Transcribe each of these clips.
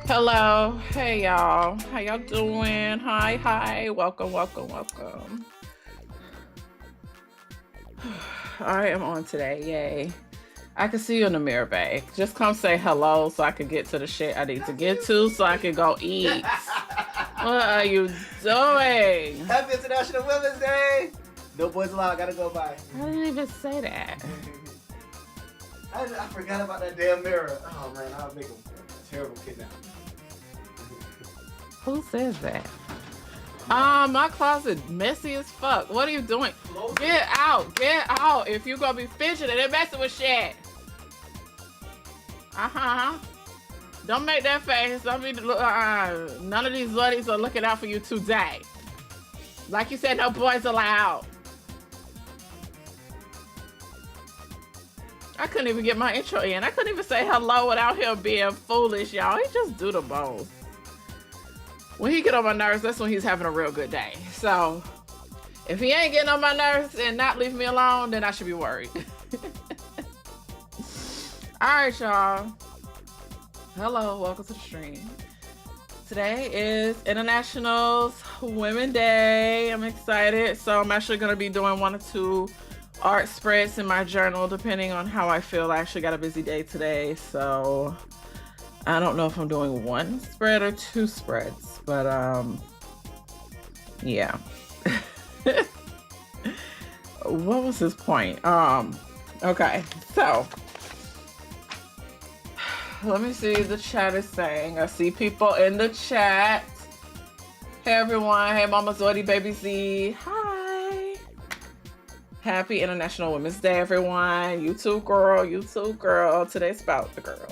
Hello, hey y'all, how y'all doing? Hi, welcome. I am on today, yay. I can see you in the mirror, babe. Just come say hello so I can get to the shit I need to get to so I can go eat. What are you doing? Happy International Women's Day! No boys allowed, gotta go by. I didn't even say that. I forgot about that damn mirror. Oh man, I'll make a terrible kid now. Who says that? My closet messy as fuck. What are you doing? Get out. If you gonna be fidgeting and messing with shit. Don't make that face. Don't be, none of these ladies are looking out for you today. Like you said, no boys allowed. I couldn't even get my intro in. I couldn't even say hello without him being foolish, y'all. He just do the most. When he get on my nerves, that's when he's having a real good day. So if he ain't getting on my nerves and not leaving me alone, then I should be worried. All right, y'all. Hello, welcome to the stream. Today is International Women's Day. I'm excited. So I'm actually going to be doing 1 or 2 art spreads in my journal, depending on how I feel. I actually got a busy day today, so I don't know if I'm doing 1 spread or 2 spreads, but yeah. What was his point? Okay, so let me see the chat is saying. I see people in the chat. Hey everyone, hey Mama Zoidi, Baby Z, hi. Happy International Women's Day, everyone. You too, girl. Today's about the girls.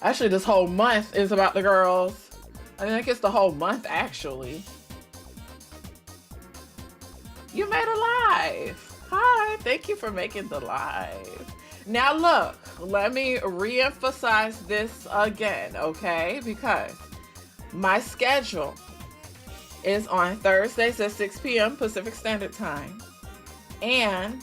Actually, this whole month is about the girls. I think it's the whole month, actually. You made a live. Hi, thank you for making the live. Now look, let me re-emphasize this again, okay? Because my schedule is on Thursdays at 6 p.m. Pacific Standard Time and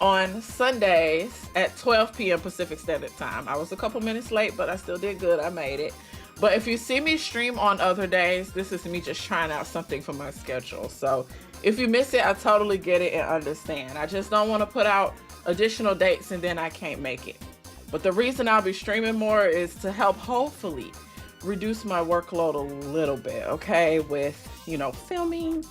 on Sundays at 12 p.m. Pacific Standard Time. I was a couple minutes late, but I still did good. I made it. But if you see me stream on other days, this is me just trying out something for my schedule. So if you miss it, I totally get it and understand. I just don't want to put out additional dates and then I can't make it. But the reason I'll be streaming more is to help hopefully reduce my workload a little bit, okay? With, filming,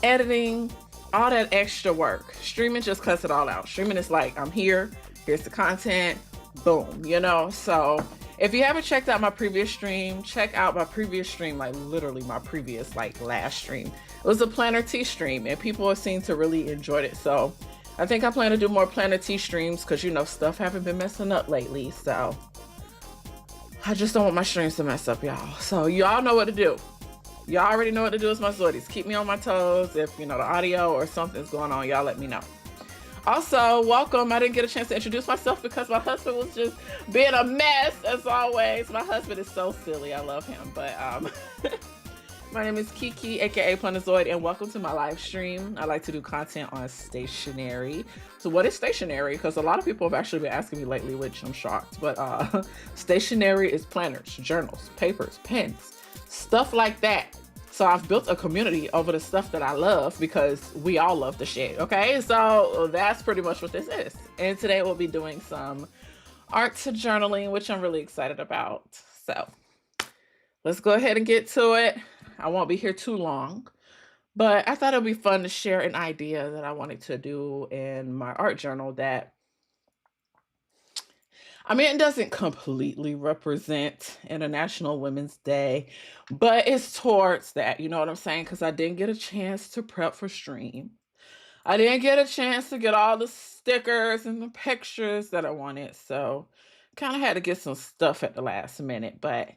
editing, all that extra work. Streaming just cuts it all out. Streaming is like, I'm here, here's the content, boom, So if you haven't checked out my previous stream, check out my previous stream, like literally my previous, last stream. It was a Planner Tea stream and people seem to really enjoyed it. So I think I plan to do more Planner Tea streams because, stuff haven't been messing up lately. So I just don't want my streams to mess up, y'all. So y'all know what to do. Y'all already know what to do with my Zoidies. Keep me on my toes. If, the audio or something's going on, y'all let me know. Also, welcome. I didn't get a chance to introduce myself because my husband was just being a mess, as always. My husband is so silly. I love him. But my name is Keke, aka Plannerzoid, and welcome to my live stream. I like to do content on stationery. So what is stationery? Because a lot of people have actually been asking me lately, which I'm shocked. But stationery is planners, journals, papers, pens, stuff like that. So I've built a community over the stuff that I love because we all love the shit, okay? So that's pretty much what this is. And today we'll be doing some art to journaling, which I'm really excited about. So let's go ahead and get to it. I won't be here too long, but I thought it'd be fun to share an idea that I wanted to do in my art journal that, it doesn't completely represent International Women's Day, but it's towards that, you know what I'm saying? Because I didn't get a chance to prep for stream. I didn't get a chance to get all the stickers and the pictures that I wanted, so kind of had to get some stuff at the last minute, but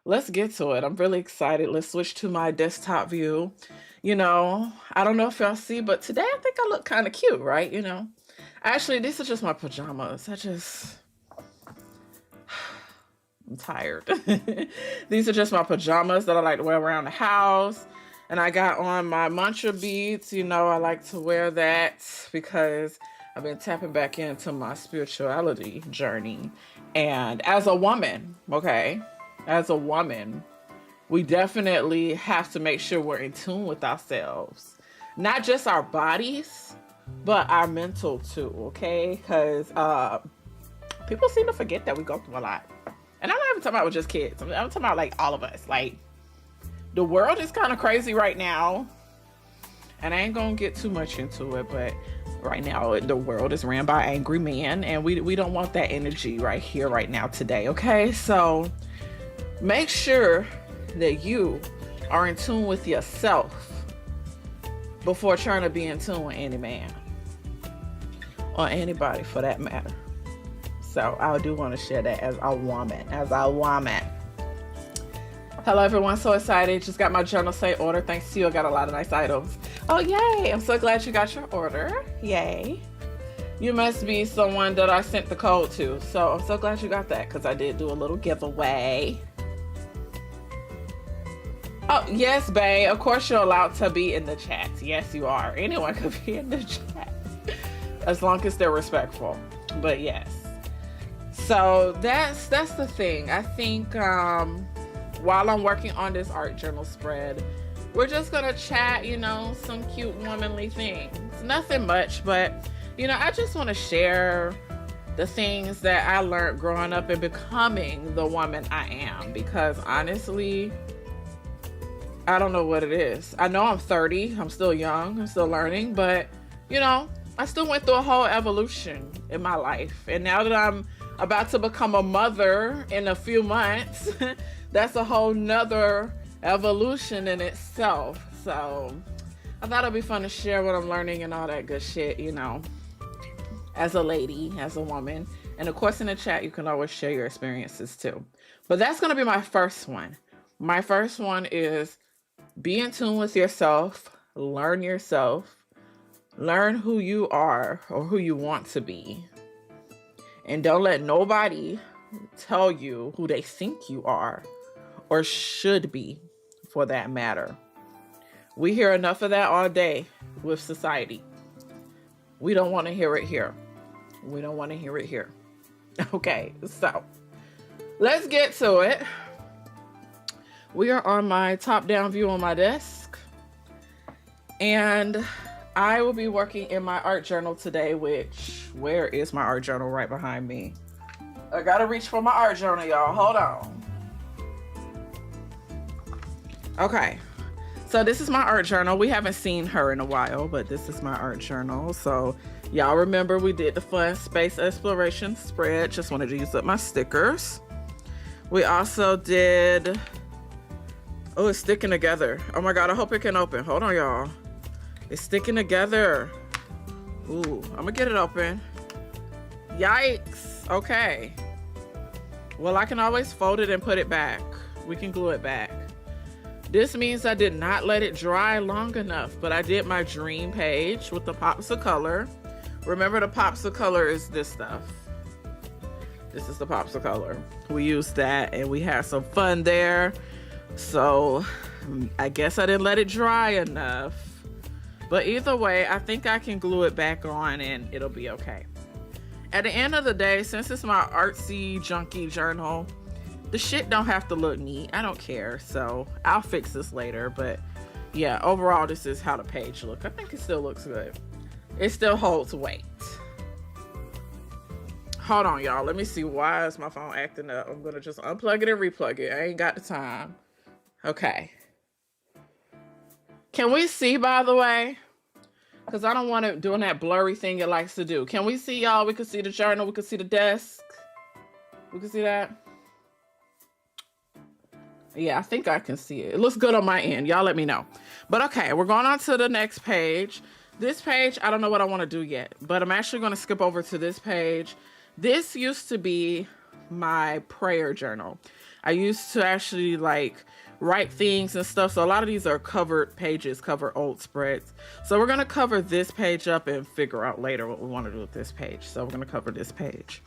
let's get to it. I'm really excited. Let's switch to my desktop view. I don't know if y'all see, but today I think I look kind of cute, right? Actually, these are just my pajamas. I'm tired. These are just my pajamas that I like to wear around the house. And I got on my mantra beads. I like to wear that because I've been tapping back into my spirituality journey. And as a woman, okay, as a woman, we definitely have to make sure we're in tune with ourselves. Not just our bodies, but our mental too, okay? Because people seem to forget that we go through a lot. And I'm not even talking about with just kids. I'm talking about like all of us. Like, the world is kind of crazy right now. And I ain't gonna get too much into it, but right now the world is ran by angry men, and we don't want that energy right here, right now, today, okay? So make sure that you are in tune with yourself before trying to be in tune with any man or anybody for that matter. So I do want to share that as a woman, Hello everyone, so excited. Just got my journal say order. Thanks to you, I got a lot of nice items. Oh yay, I'm so glad you got your order. Yay. You must be someone that I sent the code to. So I'm so glad you got that, because I did do a little giveaway. Oh, yes, babe. Of course you're allowed to be in the chat. Yes, you are. Anyone could be in the chat. As long as they're respectful. But yes. So that's the thing. I think while I'm working on this art journal spread, we're just gonna chat, you know, some cute womanly things. Nothing much, but you know, I just want to share the things that I learned growing up and becoming the woman I am, because honestly, I don't know what it is. I know I'm 30, I'm still young, I'm still learning, but you know, I still went through a whole evolution in my life. And now that I'm about to become a mother in a few months, that's a whole nother evolution in itself. So I thought it'd be fun to share what I'm learning and all that good shit, you know, as a lady, as a woman. And of course in the chat, you can always share your experiences too. But that's going to be my first one. My first one is be in tune with yourself, learn who you are or who you want to be. And don't let nobody tell you who they think you are or should be, for that matter. We hear enough of that all day with society. We don't want to hear it here. We don't want to hear it here. Okay, so let's get to it. We are on my top-down view on my desk, and I will be working in my art journal today, where is my art journal? Right behind me. I gotta reach for my art journal, y'all. Hold on. Okay, so this is my art journal. We haven't seen her in a while, but this is my art journal. So y'all remember we did the fun space exploration spread. Just wanted to use up my stickers. We also did, oh, it's sticking together. Oh my God, I hope it can open. Hold on, y'all. It's sticking together. Ooh, I'm gonna get it open. Yikes. Okay. Well, I can always fold it and put it back. We can glue it back. This means I did not let it dry long enough, but I did my dream page with the pops of color. Remember, the pops of color is this stuff. This is the pops of color. We used that and we had some fun there. So I guess I didn't let it dry enough. But either way, I think I can glue it back on and it'll be okay. At the end of the day, since it's my artsy, junky journal, the shit don't have to look neat. I don't care. So I'll fix this later. But yeah, overall, this is how the page looks. I think it still looks good. It still holds weight. Hold on, y'all. Let me see. Why is my phone acting up? I'm going to just unplug it and replug it. I ain't got the time. Okay. Can we see, by the way? Because I don't want it doing that blurry thing it likes to do. Can we see, y'all? We can see the journal. We can see the desk. We can see that. Yeah, I think I can see it. It looks good on my end. Y'all let me know. But okay, we're going on to the next page. This page, I don't know what I want to do yet, but I'm actually going to skip over to this page. This used to be my prayer journal. I used to actually like write things and stuff. So a lot of these are covered pages, cover old spreads. So we're going to cover this page up and figure out later what we want to do with this page. So we're going to cover this page.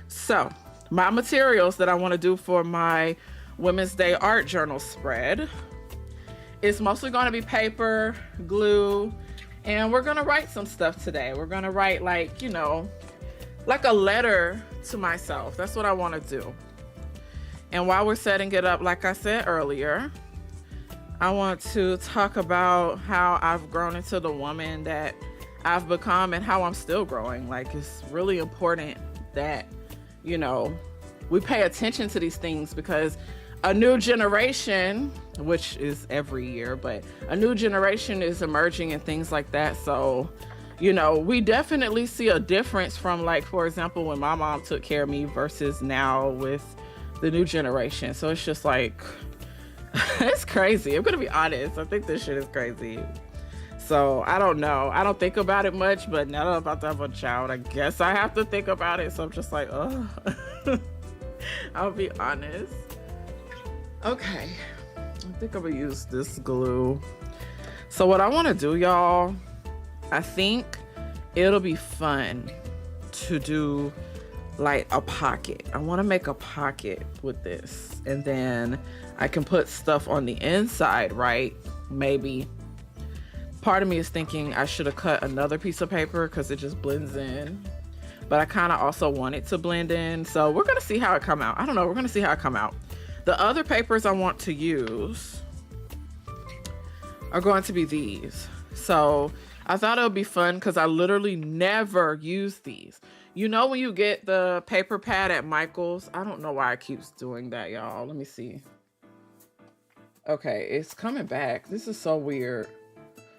So my materials that I want to do for my Women's Day art journal spread is mostly going to be paper, glue, And we're gonna write some stuff today. We're gonna write like, like a letter to myself. That's what I want to do. And while we're setting it up, like I said earlier, I want to talk about how I've grown into the woman that I've become and how I'm still growing. Like, it's really important that, we pay attention to these things, because a new generation, which is every year, but a new generation is emerging and things like that. So, we definitely see a difference from, like, for example, when my mom took care of me versus now with the new generation. So it's just like, it's crazy. I'm gonna be honest. I think this shit is crazy. So I don't know. I don't think about it much, but now that I'm about to have a child, I guess I have to think about it. So I'm just like, oh, I'll be honest. Okay. I think I'm gonna use this glue. So what I want to do, y'all, I think it'll be fun to do like a pocket. I want to make a pocket with this, and then I can put stuff on the inside, right? Maybe. Part of me is thinking I should have cut another piece of paper because it just blends in, but I kind of also want it to blend in. So we're gonna see how it come out. I don't know. We're gonna see how it come out. The other papers I want to use are going to be these. So I thought it would be fun because I literally never use these. When you get the paper pad at Michael's, I don't know why it keeps doing that, y'all. Let me see. Okay, it's coming back. This is so weird.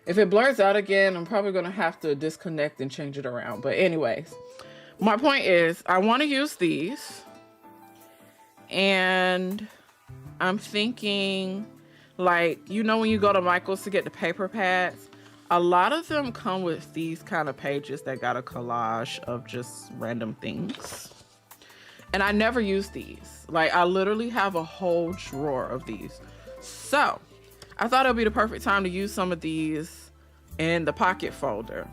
If it blurs out again, I'm probably going to have to disconnect and change it around. But anyways, my point is I want to use these. And I'm thinking, like, when you go to Michael's to get the paper pads, a lot of them come with these kind of pages that got a collage of just random things. And I never use these. Like, I literally have a whole drawer of these. So I thought it would be the perfect time to use some of these in the pocket folder.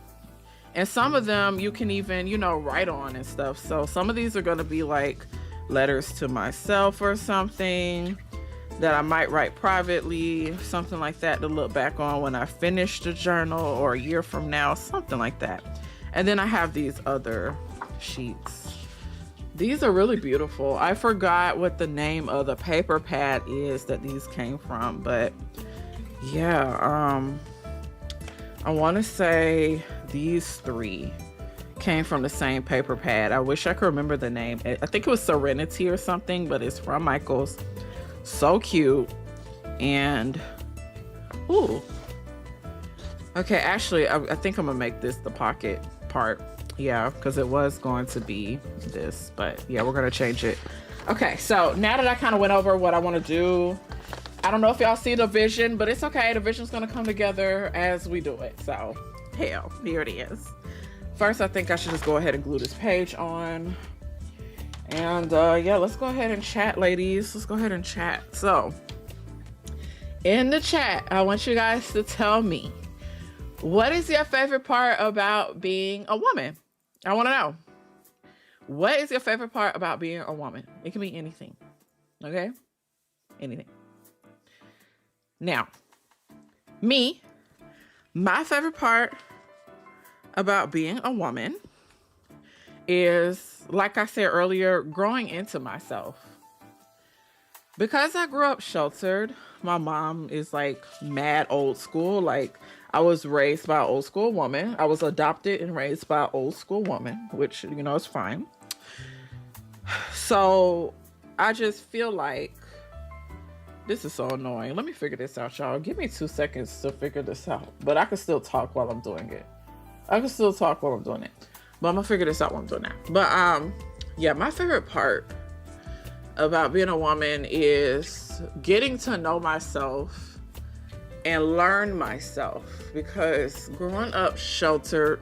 And some of them you can even, write on and stuff. So some of these are going to be like letters to myself or something that I might write privately, something like that to look back on when I finish the journal, or a year from now, something like that. And then I have these other sheets. These are really beautiful. I forgot what the name of the paper pad is that these came from, but yeah, I want to say these three came from the same paper pad. I wish I could remember the name. I think it was Serenity or something, but it's from Michael's. So cute. And ooh, okay, actually I think I'm gonna make this the pocket part. Yeah, because it was going to be this, but yeah, we're gonna change it. Okay, so now that I kind of went over what I want to do, I don't know if y'all see the vision, but it's okay. The vision's gonna come together as we do it. So hell, here it is. First, I think I should just go ahead and glue this page on. And yeah, let's go ahead and chat, ladies. Let's go ahead and chat. So in the chat, I want you guys to tell me, what is your favorite part about being a woman? I want to know. What is your favorite part about being a woman? It can be anything. Okay? Anything. Now, my favorite part about being a woman is, like I said earlier, growing into myself. Because I grew up sheltered, my mom is like mad old school. Like, I was raised by an old school woman. I was adopted and raised by an old school woman, which, is fine. So I just feel like this is so annoying. Let me figure this out, y'all. Give me 2 seconds to figure this out. But I can still talk while I'm doing it. But I'm gonna figure this out while I'm doing that. But yeah, my favorite part about being a woman is getting to know myself and learn myself. Because growing up sheltered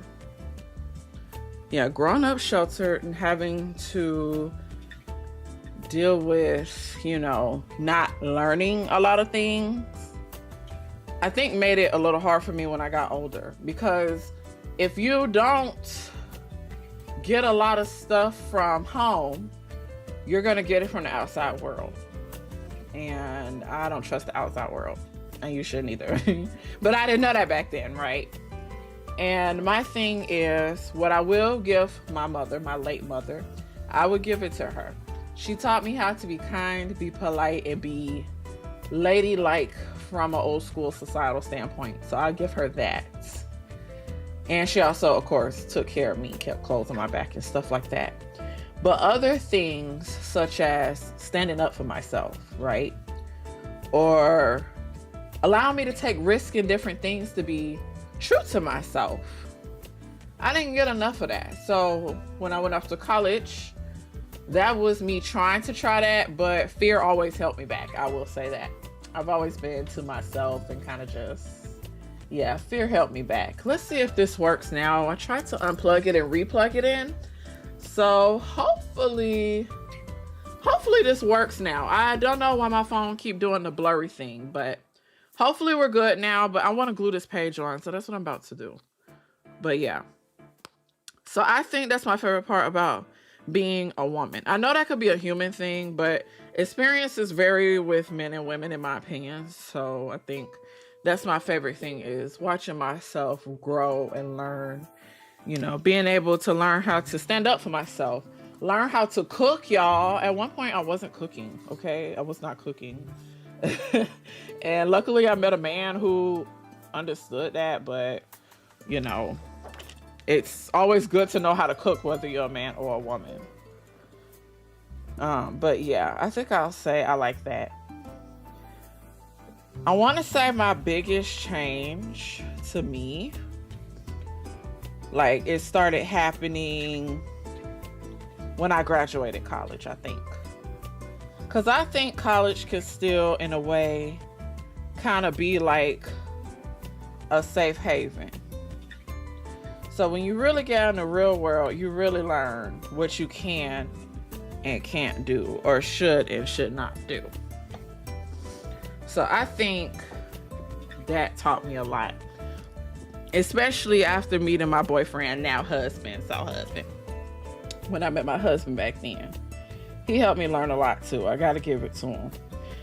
and having to deal with, not learning a lot of things, I think made it a little hard for me when I got older. Because if you don't get a lot of stuff from home, you're going to get it from the outside world. And I don't trust the outside world. And you shouldn't either. But I didn't know that back then, right? And my thing is, what I will give my mother, my late mother, I would give it to her. She taught me how to be kind, be polite, and be ladylike from an old school societal standpoint. So I'll give her that. And she also, of course, took care of me, kept clothes on my back and stuff like that. But other things, such as standing up for myself, right? Or allowing me to take risks in different things to be true to myself. I didn't get enough of that. So when I went off to college, that was me trying to try that, but fear always held me back. I will say that. I've always been to myself and kind of just, yeah, fear held me back. Let's see if this works now. I tried to unplug it and replug it in. So hopefully this works now. I don't know why my phone keep doing the blurry thing, but hopefully we're good now. But I want to glue this page on, so that's what I'm about to do. But yeah. So I think that's my favorite part about being a woman. I know that could be a human thing, but experiences vary with men and women, in my opinion. So I think that's my favorite thing, is watching myself grow and learn. You know, being able to learn how to stand up for myself, learn how to cook, y'all. At one point I wasn't cooking, okay? I was not cooking. And luckily I met a man who understood that, but you know, it's always good to know how to cook, whether you're a man or a woman. But yeah, I think I'll say I like that. I want to say my biggest change to me, like, it started happening when I graduated college, I think. Because I think college can still, in a way, kind of be like a safe haven. So when you really get in the real world, you really learn what you can and can't do, or should and should not do. So I think that taught me a lot. Especially after meeting my boyfriend, now husband. When I met my husband back then, he helped me learn a lot too. I gotta give it to him.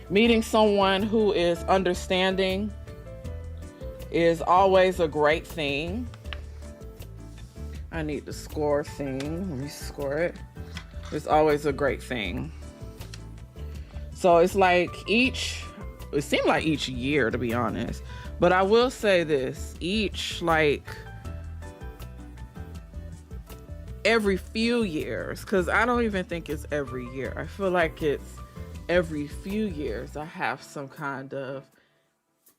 Meeting someone who is understanding is always a great thing. I need the score thing. Let me score it. It's always a great thing. So it's like it seemed like each year, to be honest. But I will say this, every few years, because I don't even think it's every year. I feel like it's every few years I have some kind of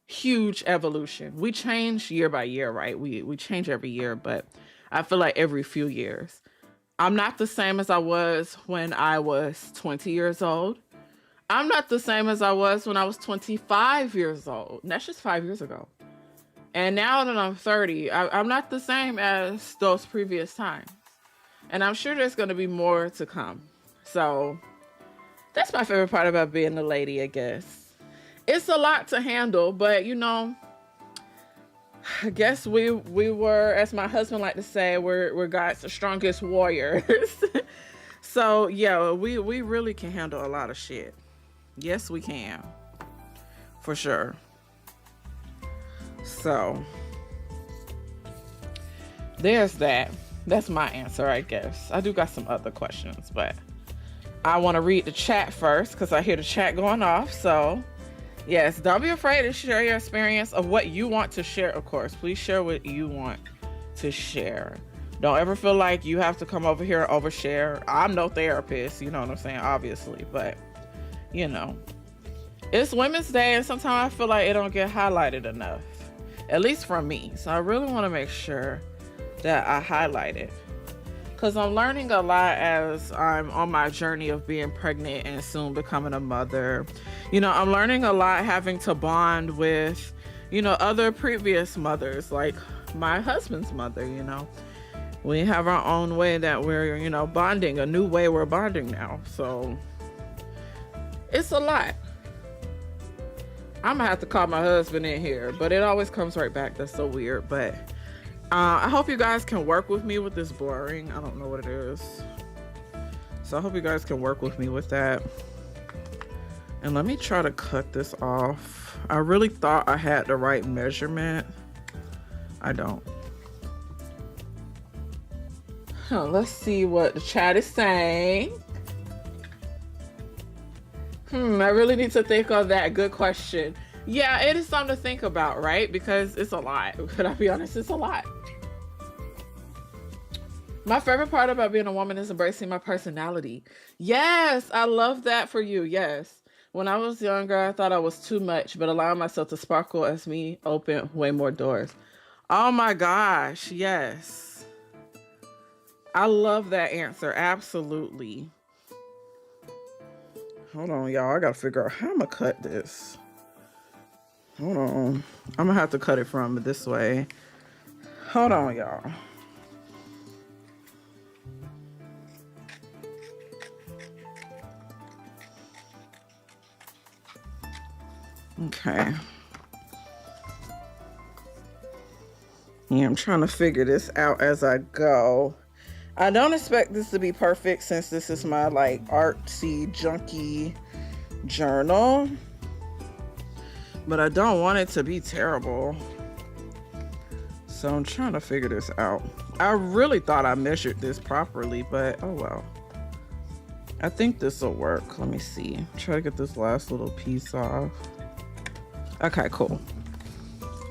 huge evolution. We change year by year, right? We change every year, but I feel like every few years. I'm not the same as I was when I was 20 years old. I'm not the same as I was when I was 25 years old. And that's just 5 years ago. And now that I'm 30, I'm not the same as those previous times. And I'm sure there's going to be more to come. So that's my favorite part about being a lady, I guess. It's a lot to handle, but you know, I guess we were, as my husband liked to say, we're God's strongest warriors. So yeah, we really can handle a lot of shit. Yes, we can. For sure. So there's that. That's my answer, I guess. I do got some other questions, but I want to read the chat first because I hear the chat going off. So yes, don't be afraid to share your experience of what you want to share, of course. Please share what you want to share. Don't ever feel like you have to come over here and overshare. I'm no therapist, you know what I'm saying, obviously, but you know, it's Women's Day and sometimes I feel like it don't get highlighted enough, at least from me. So I really want to make sure that I highlight it, because I'm learning a lot as I'm on my journey of being pregnant and soon becoming a mother. You know, I'm learning a lot having to bond with, you know, other previous mothers, like my husband's mother. You know, we have our own way that we're, you know, bonding, a new way we're bonding now. So it's a lot. I'm gonna have to call my husband in here, but it always comes right back. That's so weird. But I hope you guys can work with me with this blurring. I don't know what it is. So I hope you guys can work with me with that. And let me try to cut this off. I really thought I had the right measurement. I don't. Let's see what the chat is saying. I really need to think on that. Good question. Yeah, it is something to think about, right? Because it's a lot. Could I be honest? It's a lot. My favorite part about being a woman is embracing my personality. Yes, I love that for you. Yes. When I was younger, I thought I was too much, but allowing myself to sparkle as me opened way more doors. Oh my gosh, yes. I love that answer. Absolutely. Hold on, y'all. I gotta figure out how I'm gonna cut this. Hold on. I'm gonna have to cut it from this way. Hold on, y'all. Okay. Yeah, I'm trying to figure this out as I go. I don't expect this to be perfect since this is my like artsy, junky journal. But I don't want it to be terrible. So I'm trying to figure this out. I really thought I measured this properly, but oh well. I think this will work. Let me see. Try to get this last little piece off. Okay, cool.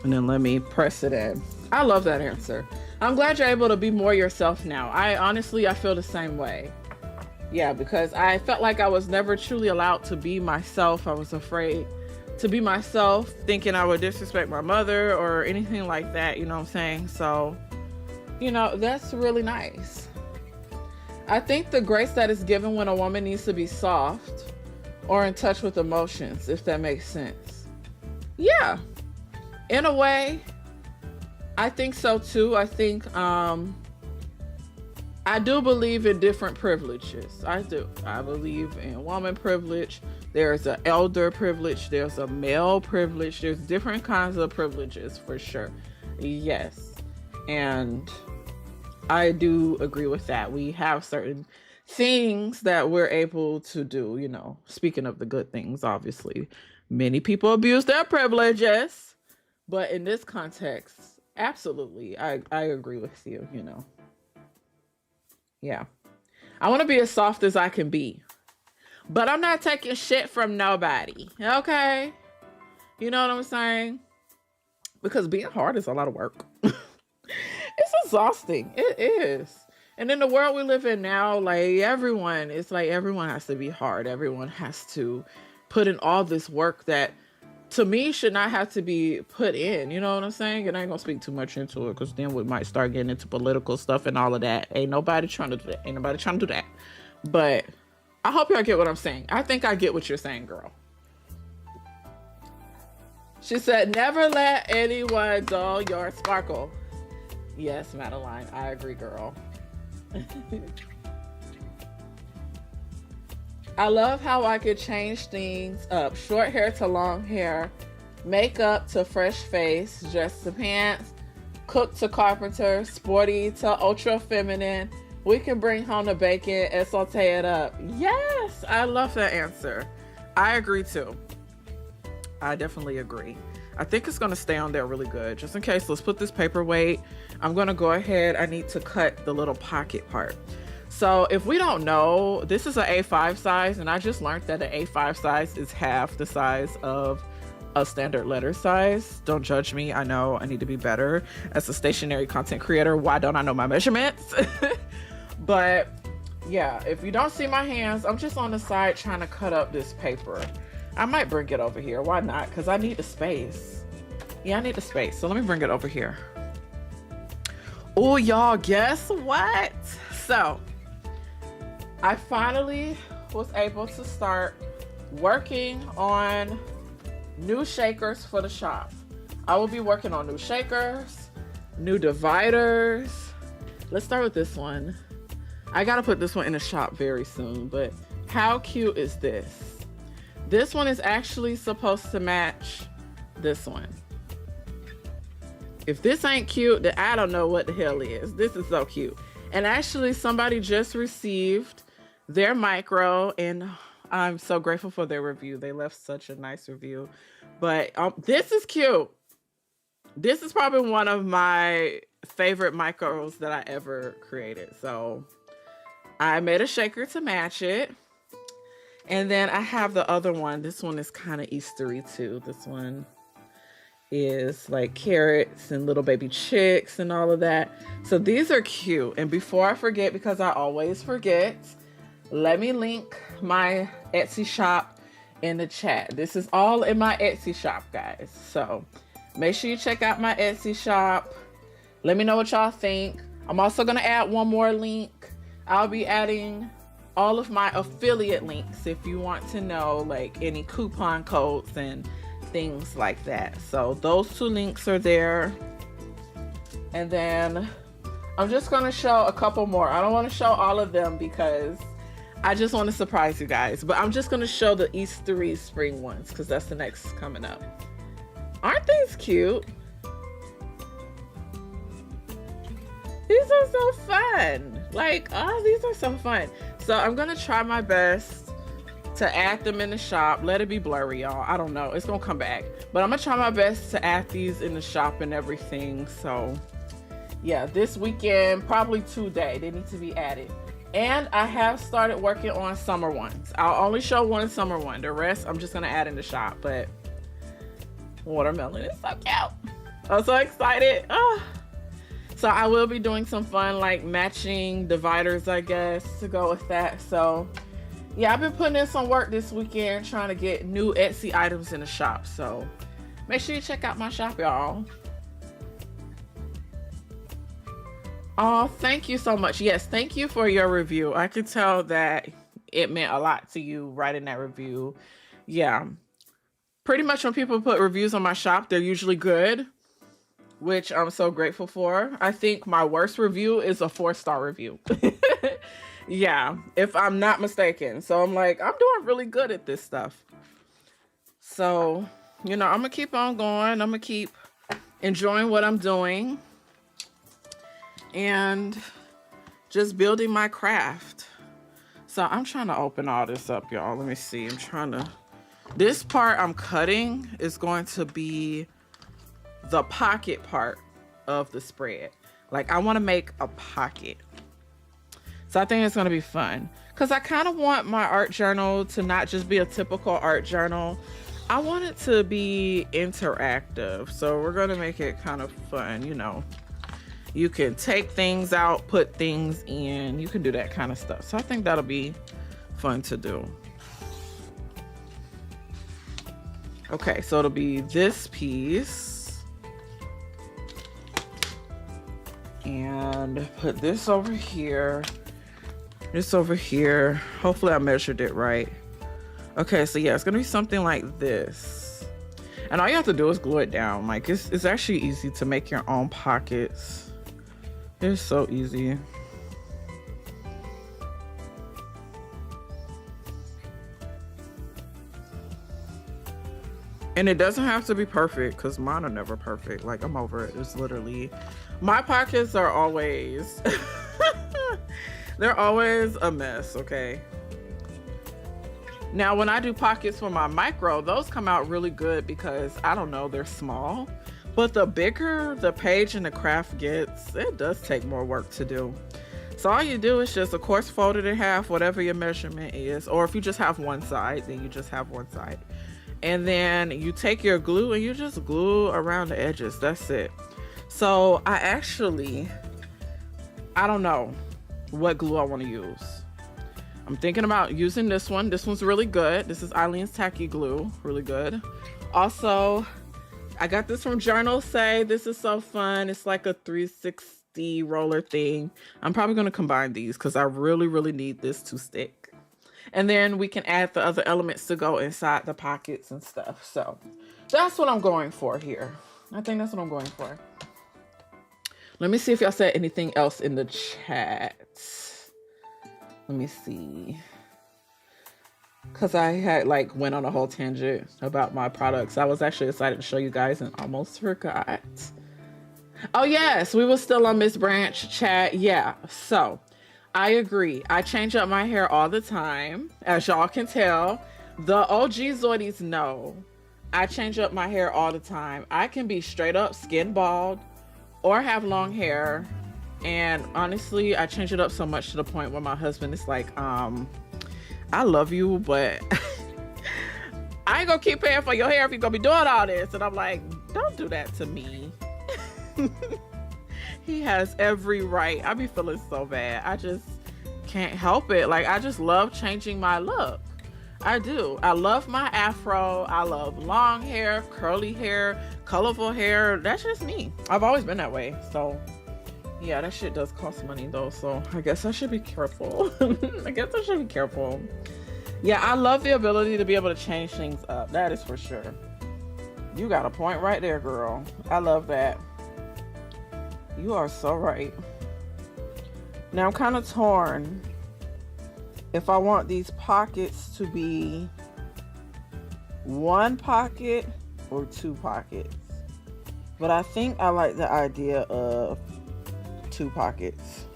And then let me press it in. I love that answer. I'm glad you're able to be more yourself now. I feel the same way. Yeah, because I felt like I was never truly allowed to be myself. I was afraid to be myself, thinking I would disrespect my mother or anything like that, you know what I'm saying? So, that's really nice. I think the grace that is given when a woman needs to be soft or in touch with emotions, if that makes sense. Yeah, in a way, I think so too. I think I do believe in different privileges. I do. I believe in woman privilege. There's an elder privilege. There's a male privilege. There's different kinds of privileges for sure. Yes. And I do agree with that. We have certain things that we're able to do, speaking of the good things, obviously. Many people abuse their privileges. But in this context, absolutely, I agree with you, Yeah. I want to be as soft as I can be. But I'm not taking shit from nobody, okay? You know what I'm saying? Because being hard is a lot of work. It's exhausting. It is. And in the world we live in now, everyone has to be hard. Everyone has to put in all this work that to me should not have to be put in, you know what I'm saying? And I ain't gonna speak too much into it because then we might start getting into political stuff and all of that. Ain't nobody trying to do that. But I hope y'all get what I'm saying. I think I get what you're saying, girl. She said, never let anyone dull your sparkle. Yes, Madeline, I agree, girl. I love how I could change things up. Short hair to long hair, makeup to fresh face, dress to pants, cook to carpenter, sporty to ultra feminine. We can bring home the bacon and saute it up. Yes, I love that answer. I agree too. I definitely agree. I think it's going to stay on there really good. Just in case, let's put this paperweight. I'm going to go ahead. I need to cut the little pocket part. So if we don't know, this is an A5 size, and I just learned that an A5 size is half the size of a standard letter size. Don't judge me. I know I need to be better as a stationary content creator. Why don't I know my measurements? But yeah, if you don't see my hands, I'm just on the side trying to cut up this paper. I might bring it over here. Why not? Because I need the space. Yeah, I need the space. So let me bring it over here. Oh, y'all, guess what? So I finally was able to start working on new shakers for the shop. I will be working on new shakers, new dividers. Let's start with this one. I gotta put this one in the shop very soon, but how cute is this? This one is actually supposed to match this one. If this ain't cute, then I don't know what the hell is. This is so cute. And actually somebody just received their micro, and I'm so grateful for their review. They left such a nice review. But this is cute. This is probably one of my favorite micros that I ever created. So I made a shaker to match it. And then I have the other one. This one is kind of Eastery too. This one is like carrots and little baby chicks and all of that. So these are cute. And before I forget, because I always forget, let me link my Etsy shop in the chat. This is all in my Etsy shop, guys. So make sure you check out my Etsy shop. Let me know what y'all think. I'm also going to add one more link. I'll be adding all of my affiliate links if you want to know like any coupon codes and things like that. So those 2 links are there. And then I'm just going to show a couple more. I don't want to show all of them because I just want to surprise you guys, but I'm just going to show the Eastery spring ones because that's the next coming up. Aren't these cute? These are so fun. Like, oh, these are so fun. So I'm going to try my best to add them in the shop. Let it be blurry, y'all. I don't know. It's going to come back. But I'm going to try my best to add these in the shop and everything. So, yeah, this weekend, probably today, they need to be added. And I have started working on summer ones. I'll only show one summer one. The rest, I'm just going to add in the shop. But watermelon is so cute. I'm so excited. Oh. So I will be doing some fun, like matching dividers, I guess, to go with that. So yeah, I've been putting in some work this weekend trying to get new Etsy items in the shop. So make sure you check out my shop, y'all. Oh, thank you so much. Yes, thank you for your review. I could tell that it meant a lot to you writing that review. Yeah. Pretty much when people put reviews on my shop, they're usually good, which I'm so grateful for. I think my worst review is a 4-star review. Yeah, if I'm not mistaken. So I'm like, I'm doing really good at this stuff. So, you know, I'm going to keep on going. I'm going to keep enjoying what I'm doing and just building my craft. So I'm trying to open all this up, y'all. Let me see. This part I'm cutting is going to be the pocket part of the spread. Like, I want to make a pocket. So I think it's going to be fun because I kind of want my art journal to not just be a typical art journal. I want it to be interactive. So we're going to make it kind of fun. You know, you can take things out, put things in, you can do that kind of stuff. So I think that'll be fun to do. Okay, so it'll be this piece. And put this over here. This over here. Hopefully I measured it right. Okay, so yeah, it's gonna be something like this. And all you have to do is glue it down. Like, it's actually easy to make your own pockets. It's so easy. And it doesn't have to be perfect because mine are never perfect. Like, I'm over it. It's literally, my pockets are always, they're always a mess, okay? Now, when I do pockets for my micro, those come out really good because, I don't know, they're small. But the bigger the page and the craft gets, it does take more work to do. So all you do is just, of course, fold it in half, whatever your measurement is. Or if you just have one side, then you just have one side. And then you take your glue and you just glue around the edges. That's it. So I don't know what glue I want to use. I'm thinking about using this one. This one's really good. This is Eileen's Tacky Glue. Really good. Also, I got this from Journal Say. This is so fun. It's like a 360 roller thing. I'm probably going to combine these because I really, really need this to stick. And then we can add the other elements to go inside the pockets and stuff. So that's what I'm going for here. I think that's what I'm going for. Let me see if y'all said anything else in the chat. Let me see. Because I had went on a whole tangent about my products. I was actually excited to show you guys and almost forgot. Oh yes, we were still on Miss Branch chat. Yeah, so I agree. I change up my hair all the time. As y'all can tell, the OG Zoidies know I change up my hair all the time. I can be straight up skin bald, or have long hair. And honestly, I change it up so much to the point where my husband is like, I love you, but I ain't gonna keep paying for your hair if you're gonna be doing all this. And I'm like, don't do that to me. He has every right. I be feeling so bad. I just can't help it. Like, I just love changing my look. I do. I love my afro. I love long hair, curly hair, colorful hair. That's just me. I've always been that way. So yeah, that shit does cost money though. So I guess I should be careful. I guess I should be careful. Yeah, I love the ability to be able to change things up. That is for sure. You got a point right there, girl. I love that. You are so right. Now I'm kind of torn if I want these pockets to be one pocket or two pockets. But I think I like the idea of two pockets.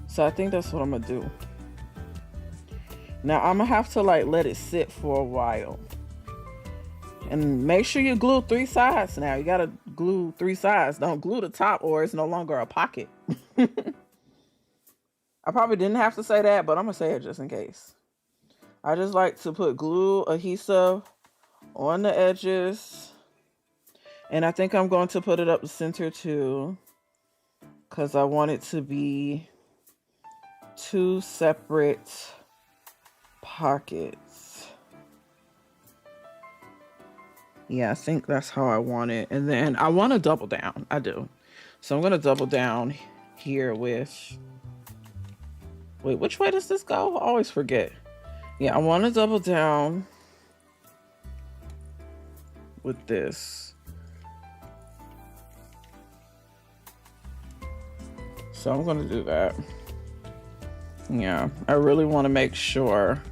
So I think that's what I'm gonna do. Now I'm gonna have to like let it sit for a while. And make sure you glue 3 sides now. You gotta glue 3 sides. Don't glue the top or it's no longer a pocket. I probably didn't have to say that, but I'm gonna say it just in case. I just like to put glue adhesive on the edges. And I think I'm going to put it up the center too, because I want it to be 2 separate pockets. Yeah, I think that's how I want it. And then I want to double down. I do. So I'm going to double down here with... Wait, which way does this go? I always forget. Yeah, I want to double down with this. So I'm going to do that. Yeah, I really want to make sure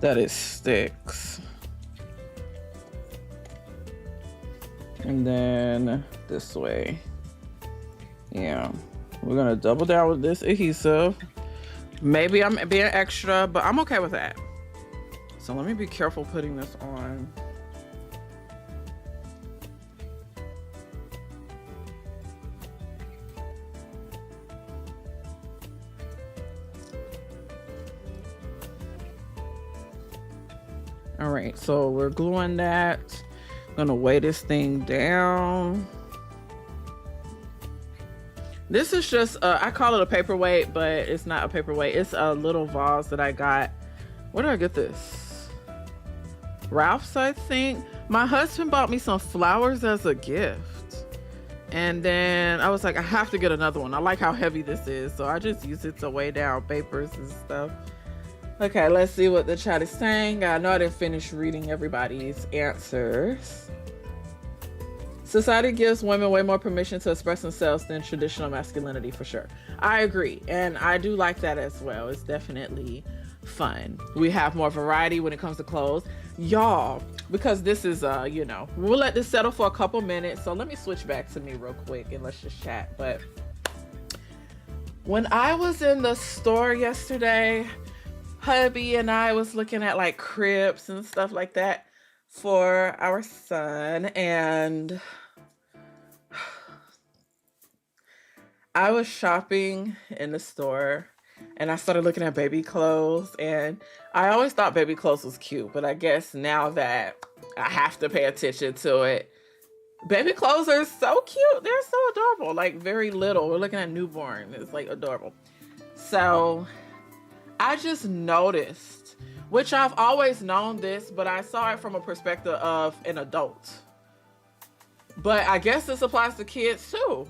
that it sticks. And then this way. Yeah, we're gonna double down with this adhesive. Maybe I'm being extra, but I'm okay with that. So let me be careful putting this on. All right, so we're gluing that. Gonna weigh this thing down. This is just I call it a paperweight, but it's not a paperweight. It's a little vase that I got. Where did I get this? Ralph's, I think. My husband bought me some flowers as a gift, and then I was like, I have to get another one. I like how heavy this is, so I just use it to weigh down papers and stuff. Okay, let's see what the chat is saying. I know I didn't finish reading everybody's answers. Society gives women way more permission to express themselves than traditional masculinity, for sure. I agree, and I do like that as well. It's definitely fun. We have more variety when it comes to clothes. Y'all, because this is, you know, we'll let this settle for a couple minutes. So let me switch back to me real quick and let's just chat. But when I was in the store yesterday, hubby and I was looking at like cribs and stuff like that for our son, and I was shopping in the store and I started looking at baby clothes, and I always thought baby clothes was cute, but I guess now that I have to pay attention to it, baby clothes are so cute. They're so adorable, like very little. We're looking at newborn. It's like adorable. So I just noticed, which I've always known this, but I saw it from a perspective of an adult. But I guess this applies to kids too.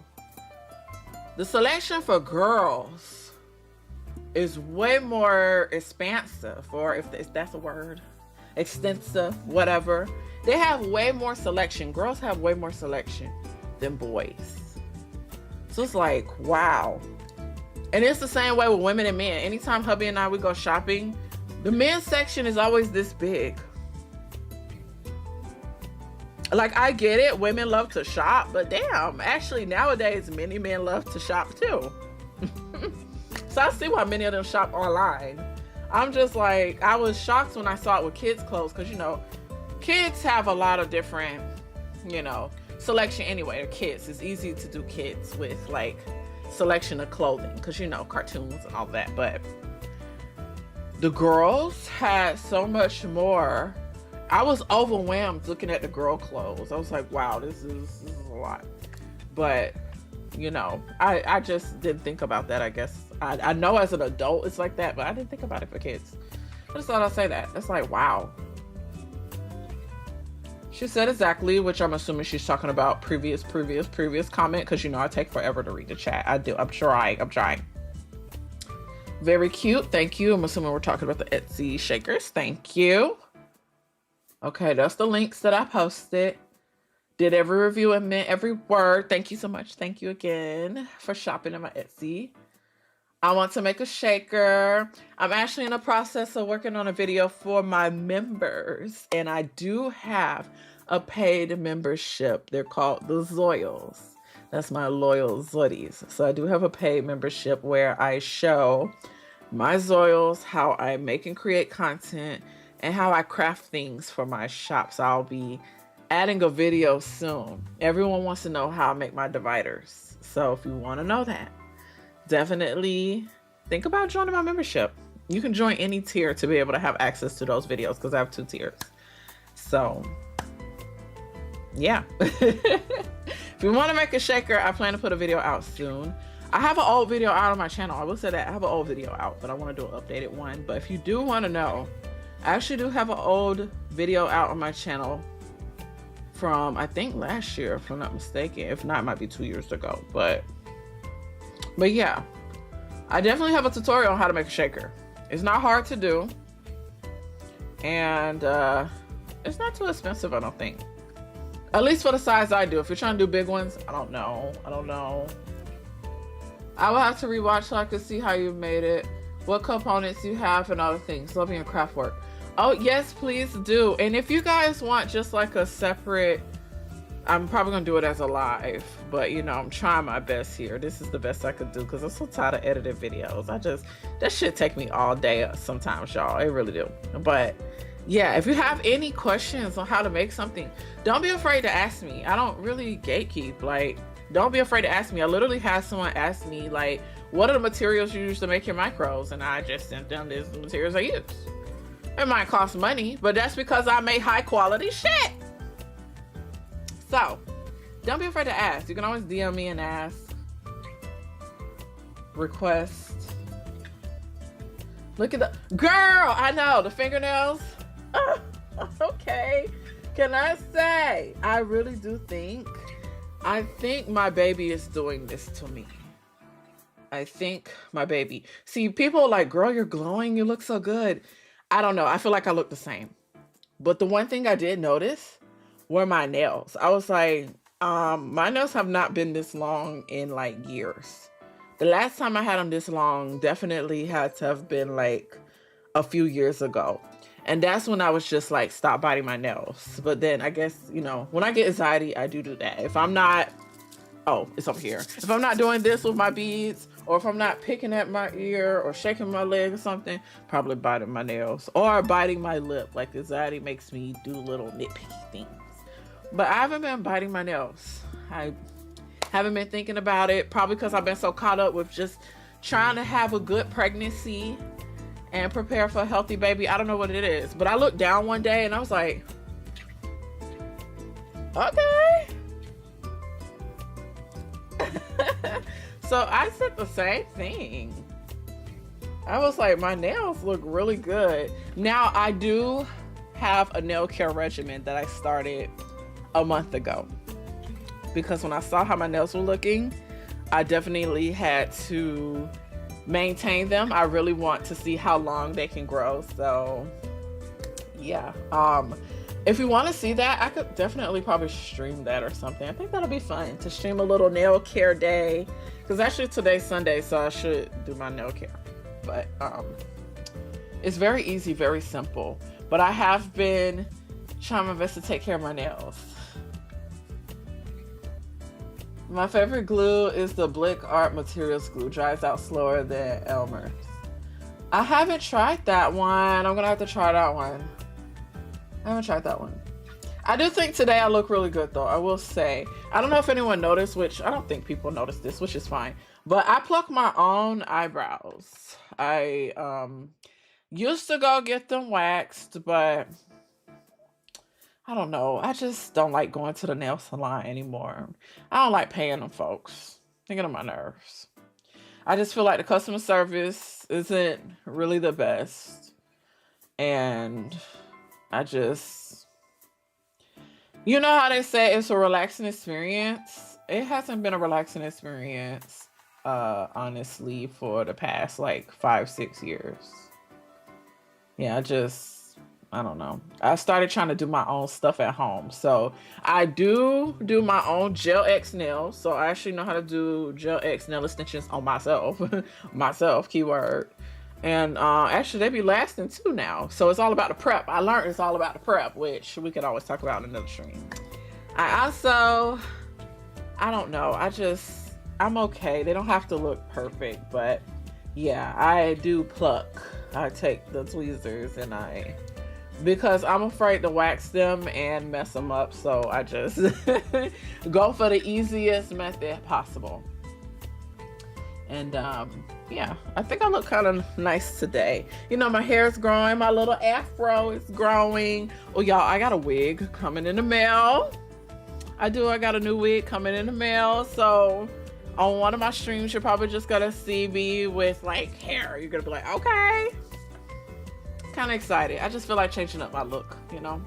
The selection for girls is way more expansive, or if that's a word, extensive, whatever. They have way more selection. Girls have way more selection than boys. So it's like, wow. And it's the same way with women and men. Anytime hubby and I would go shopping, the men's section is always this big. Like, I get it, women love to shop, but damn, actually nowadays many men love to shop too. So I see why many of them shop online. I'm just like, I was shocked when I saw it with kids' clothes, because, you know, kids have a lot of different, you know, selection anyway, or kids. It's easy to do kids with like selection of clothing because, you know, cartoons and all that. But the girls had so much more. I was overwhelmed looking at the girl clothes. I was like, wow, this is a lot. But, you know, I just didn't think about that, I guess. I know as an adult it's like that, but I didn't think about it for kids. I just thought I'd say that. It's like, wow. She said exactly, which I'm assuming she's talking about previous comment, because, you know, I take forever to read the chat. I do. I'm trying. Very cute. Thank you. I'm assuming we're talking about the Etsy shakers. Thank you. Okay, that's the links that I posted. Did every review and meant every word. Thank you so much. Thank you again for shopping in my Etsy. I want to make a shaker. I'm actually in the process of working on a video for my members, and I do have a paid membership. They're called the Zoils. That's my loyal Zoidies. So I do have a paid membership where I show my Zoils, how I make and create content, and how I craft things for my shop. So I'll be adding a video soon. Everyone wants to know how I make my dividers. So if you want to know that, definitely think about joining my membership. You can join any tier to be able to have access to those videos because I have 2 tiers. So yeah. If you want to make a shaker, I plan to put a video out soon. I have an old video out on my channel. I will say that I have an old video out, but I want to do an updated one. But if you do want to know, I actually do have an old video out on my channel from, I think, last year, if I'm not mistaken. If not, it might be 2 years ago. But yeah, I definitely have a tutorial on how to make a shaker. It's not hard to do. And it's not too expensive, I don't think. At least for the size I do. If you're trying to do big ones, I don't know. I will have to rewatch so I can see how you made it, what components you have, and other things. Loving your craft work. Oh, yes, please do. And if you guys want just like a separate, I'm probably going to do it as a live, but you know, I'm trying my best here. This is the best I could do because I'm so tired of editing videos. That shit take me all day sometimes, y'all. It really do. But yeah, if you have any questions on how to make something, don't be afraid to ask me. I don't really gatekeep. Like, don't be afraid to ask me. I literally had someone ask me, like, what are the materials you use to make your micros? And I just sent them these materials I use. It might cost money, but that's because I make high quality shit. So, don't be afraid to ask. You can always DM me and ask. Request. Look at the girl. I know the fingernails. Okay. Can I say, I really do think, I think my baby is doing this to me. I think my baby. See, people are like, girl, you're glowing. You look so good. I don't know. I feel like I look the same. But the one thing I did notice were my nails. I was like, my nails have not been this long in like years. The last time I had them this long definitely had to have been like a few years ago. And that's when I was just like, stop biting my nails. But then I guess, you know, when I get anxiety, I do that. If I'm not, oh, it's over here. If I'm not doing this with my beads, or if I'm not picking at my ear or shaking my leg or something, probably biting my nails or biting my lip. Like anxiety makes me do little nitpicky things. But I haven't been biting my nails. I haven't been thinking about it, probably because I've been so caught up with just trying to have a good pregnancy and prepare for a healthy baby. I don't know what it is, but I looked down one day and I was like, okay. So I said the same thing. I was like, my nails look really good. Now I do have a nail care regimen that I started a month ago, because when I saw how my nails were looking, I definitely had to maintain them. I really want to see how long they can grow. So yeah, if you want to see that, I could definitely probably stream that or something. I think that'll be fun to stream a little nail care day, because actually today's Sunday, so I should do my nail care. But it's very easy, very simple. But I have been trying my best to take care of my nails. My favorite glue is the Blick Art Materials glue. Dries out slower than Elmer's. I haven't tried that one. I'm gonna have to try that one. I haven't tried that one. I do think today I look really good though. I will say. I don't know if anyone noticed, which I don't think people noticed this, which is fine. But I pluck my own eyebrows. I used to go get them waxed, but I don't know. I just don't like going to the nail salon anymore. I don't like paying them folks. They get on my nerves. I just feel like the customer service isn't really the best. And I just, you know how they say it's a relaxing experience? It hasn't been a relaxing experience, honestly, for the past like 5, 6 years. Yeah, I don't know. I started trying to do my own stuff at home. So I do my own Gel X nails. So I actually know how to do Gel X nail extensions on myself. Myself, keyword. And actually they be lasting too now. So it's all about the prep. I learned it's all about the prep, which we could always talk about in another stream. I don't know. I'm okay. They don't have to look perfect, but yeah, I do pluck. I take the tweezers and because I'm afraid to wax them and mess them up, so I just go for the easiest method possible. And yeah, I think I look kind of nice today. You know, my hair is growing, my little afro is growing. Oh, y'all, I got a wig coming in the mail. I got a new wig coming in the mail. So on one of my streams, you're probably just gonna see me with like hair. You're gonna be like, okay. Kind of excited. I just feel like changing up my look, you know.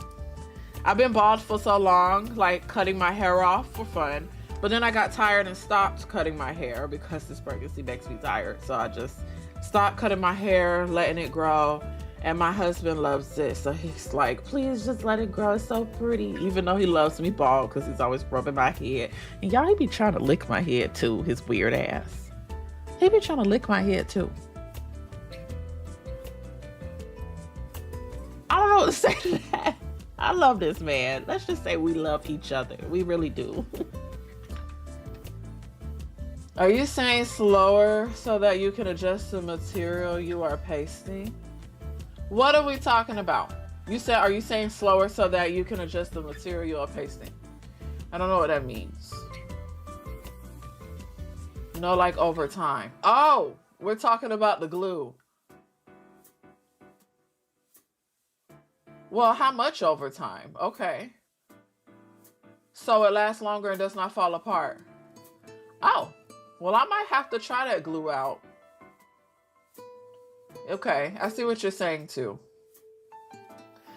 I've been bald for so long, like cutting my hair off for fun, but then I got tired and stopped cutting my hair because this pregnancy makes me tired. So I just stopped cutting my hair, letting it grow, and my husband loves it, so he's like, please just let it grow, it's so pretty, even though he loves me bald because he's always rubbing my head. And y'all, he be trying to lick my head too, his weird ass. He be trying to lick my head too. I don't know what to say to that. I love this man. Let's just say we love each other. We really do. Are you saying slower so that you can adjust the material you are pasting? What are we talking about? Are you saying slower so that you can adjust the material you are pasting? I don't know what that means. No, like over time. Oh, we're talking about the glue. Well, how much over time? Okay. So it lasts longer and does not fall apart. Oh, well, I might have to try that glue out. Okay, I see what you're saying too.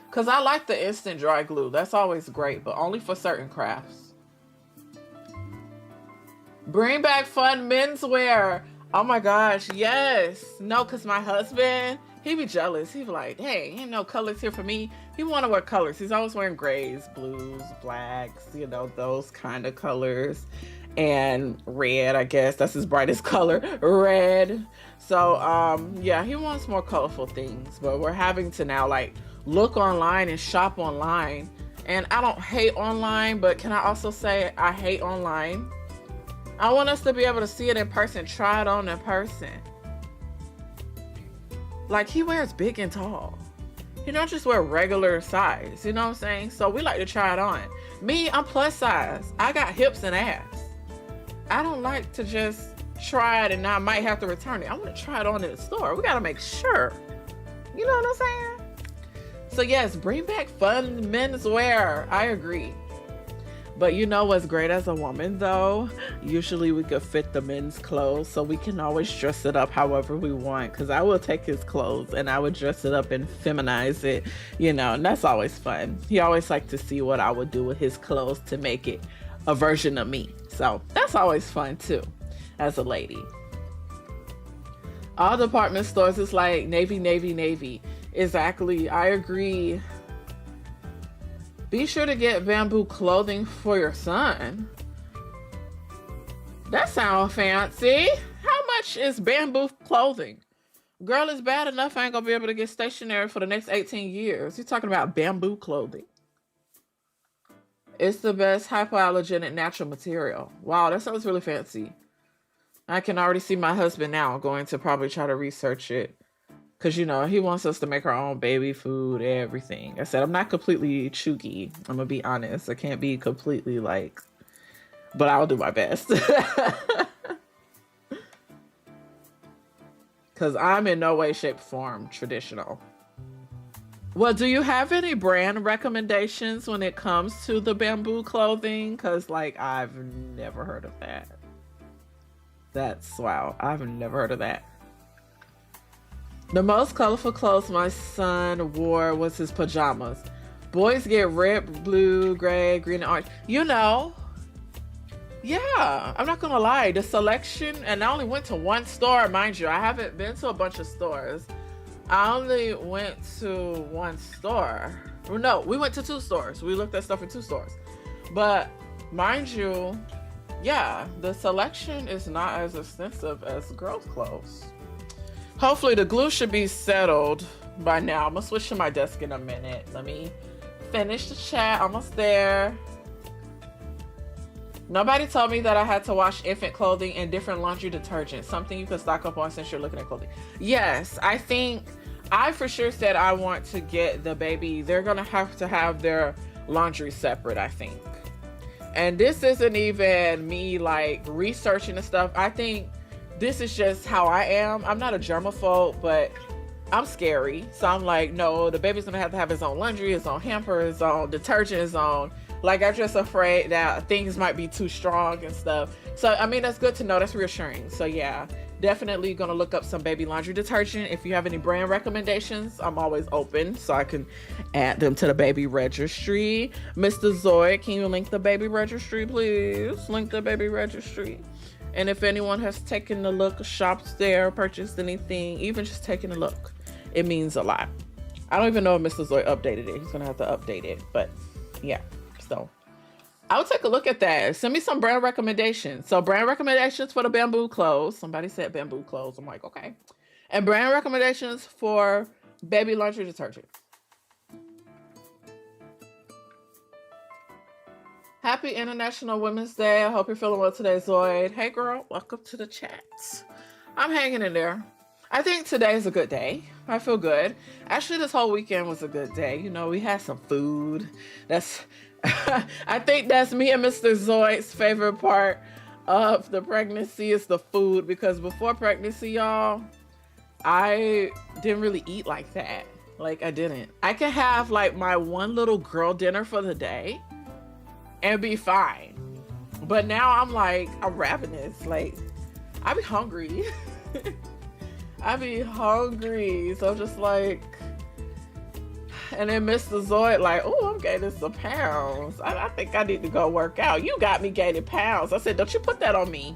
Because I like the instant dry glue. That's always great, but only for certain crafts. Bring back fun menswear. Oh my gosh, yes. No, because my husband, he be jealous. He be like, hey, ain't no colors here for me. He want to wear colors. He's always wearing grays, blues, blacks, you know, those kind of colors. And red, I guess. That's his brightest color, red. So, yeah, he wants more colorful things. But we're having to now, like, look online and shop online. And I don't hate online, but can I also say I hate online? I want us to be able to see it in person, try it on in person. Like, he wears big and tall. He don't just wear regular size, you know what I'm saying? So we like to try it on. Me, I'm plus size. I got hips and ass. I don't like to just try it and I might have to return it. I want to try it on in the store. We got to make sure. You know what I'm saying? So yes, bring back fun menswear. I agree. But you know what's great as a woman though? Usually we could fit the men's clothes, so we can always dress it up however we want. Because I will take his clothes and I would dress it up and feminize it, you know, and that's always fun. He always liked to see what I would do with his clothes to make it a version of me. So that's always fun too, as a lady. All department stores is like navy, navy, navy. Exactly, I agree. Be sure to get bamboo clothing for your son. That sounds fancy. How much is bamboo clothing? Girl, it's bad enough I ain't gonna be able to get stationary for the next 18 years. You're talking about bamboo clothing. It's the best hypoallergenic natural material. Wow, that sounds really fancy. I can already see my husband now going to probably try to research it. Because, you know, he wants us to make our own baby food, everything. I said, I'm not completely chuggy. I'm going to be honest. I can't be completely like, but I'll do my best. Because I'm in no way, shape, form traditional. Well, do you have any brand recommendations when it comes to the bamboo clothing? Because, like, I've never heard of that. That's wow. I've never heard of that. The most colorful clothes my son wore was his pajamas. Boys get red, blue, gray, green, and orange. You know, yeah, I'm not gonna lie. The selection, and I only went to one store, mind you. I haven't been to a bunch of stores. I only went to one store. Well, no, we went to two stores. We looked at stuff in two stores. But mind you, yeah, the selection is not as extensive as girls' clothes. Hopefully the glue should be settled by now. I'm gonna switch to my desk in a minute. Let me finish the chat. Almost there. Nobody told me that I had to wash infant clothing and different laundry detergent. Something you could stock up on since you're looking at clothing. Yes, I think I for sure said I want to get the baby. They're gonna have to have their laundry separate, I think. And this isn't even me like researching and stuff. I think this is just how I am. I'm not a germaphobe, but I'm scary. So I'm like, no, the baby's gonna have to have his own laundry, his own hamper, his own detergent, his own. Like, I'm just afraid that things might be too strong and stuff. So, I mean, that's good to know. That's reassuring. So, yeah, definitely going to look up some baby laundry detergent. If you have any brand recommendations, I'm always open so I can add them to the baby registry. Mr. Zoid, can you link the baby registry, please? Link the baby registry. And if anyone has taken a look, shopped there, purchased anything, even just taking a look, it means a lot. I don't even know if Mr. Zoid updated it. He's going to have to update it. But, yeah. So I'll take a look at that. Send me some brand recommendations. So brand recommendations for the bamboo clothes. Somebody said bamboo clothes. I'm like, okay. And brand recommendations for baby laundry detergent. Happy International Women's Day. I hope you're feeling well today, Zoid. Hey girl, welcome to the chat. I'm hanging in there. I think today's a good day. I feel good. Actually, this whole weekend was a good day. You know, we had some food. I think that's me and Mr. Zoid's favorite part of the pregnancy is the food, because before pregnancy, y'all, I didn't really eat like that. Like, I didn't. I could have like my one little girl dinner for the day and be fine. But now I'm like, I'm ravenous. Like, I be hungry. I be hungry. So I'm just like, and then Mr. Zoid like, oh, I'm gaining some pounds. I think I need to go work out. You got me gaining pounds. I said, don't you put that on me.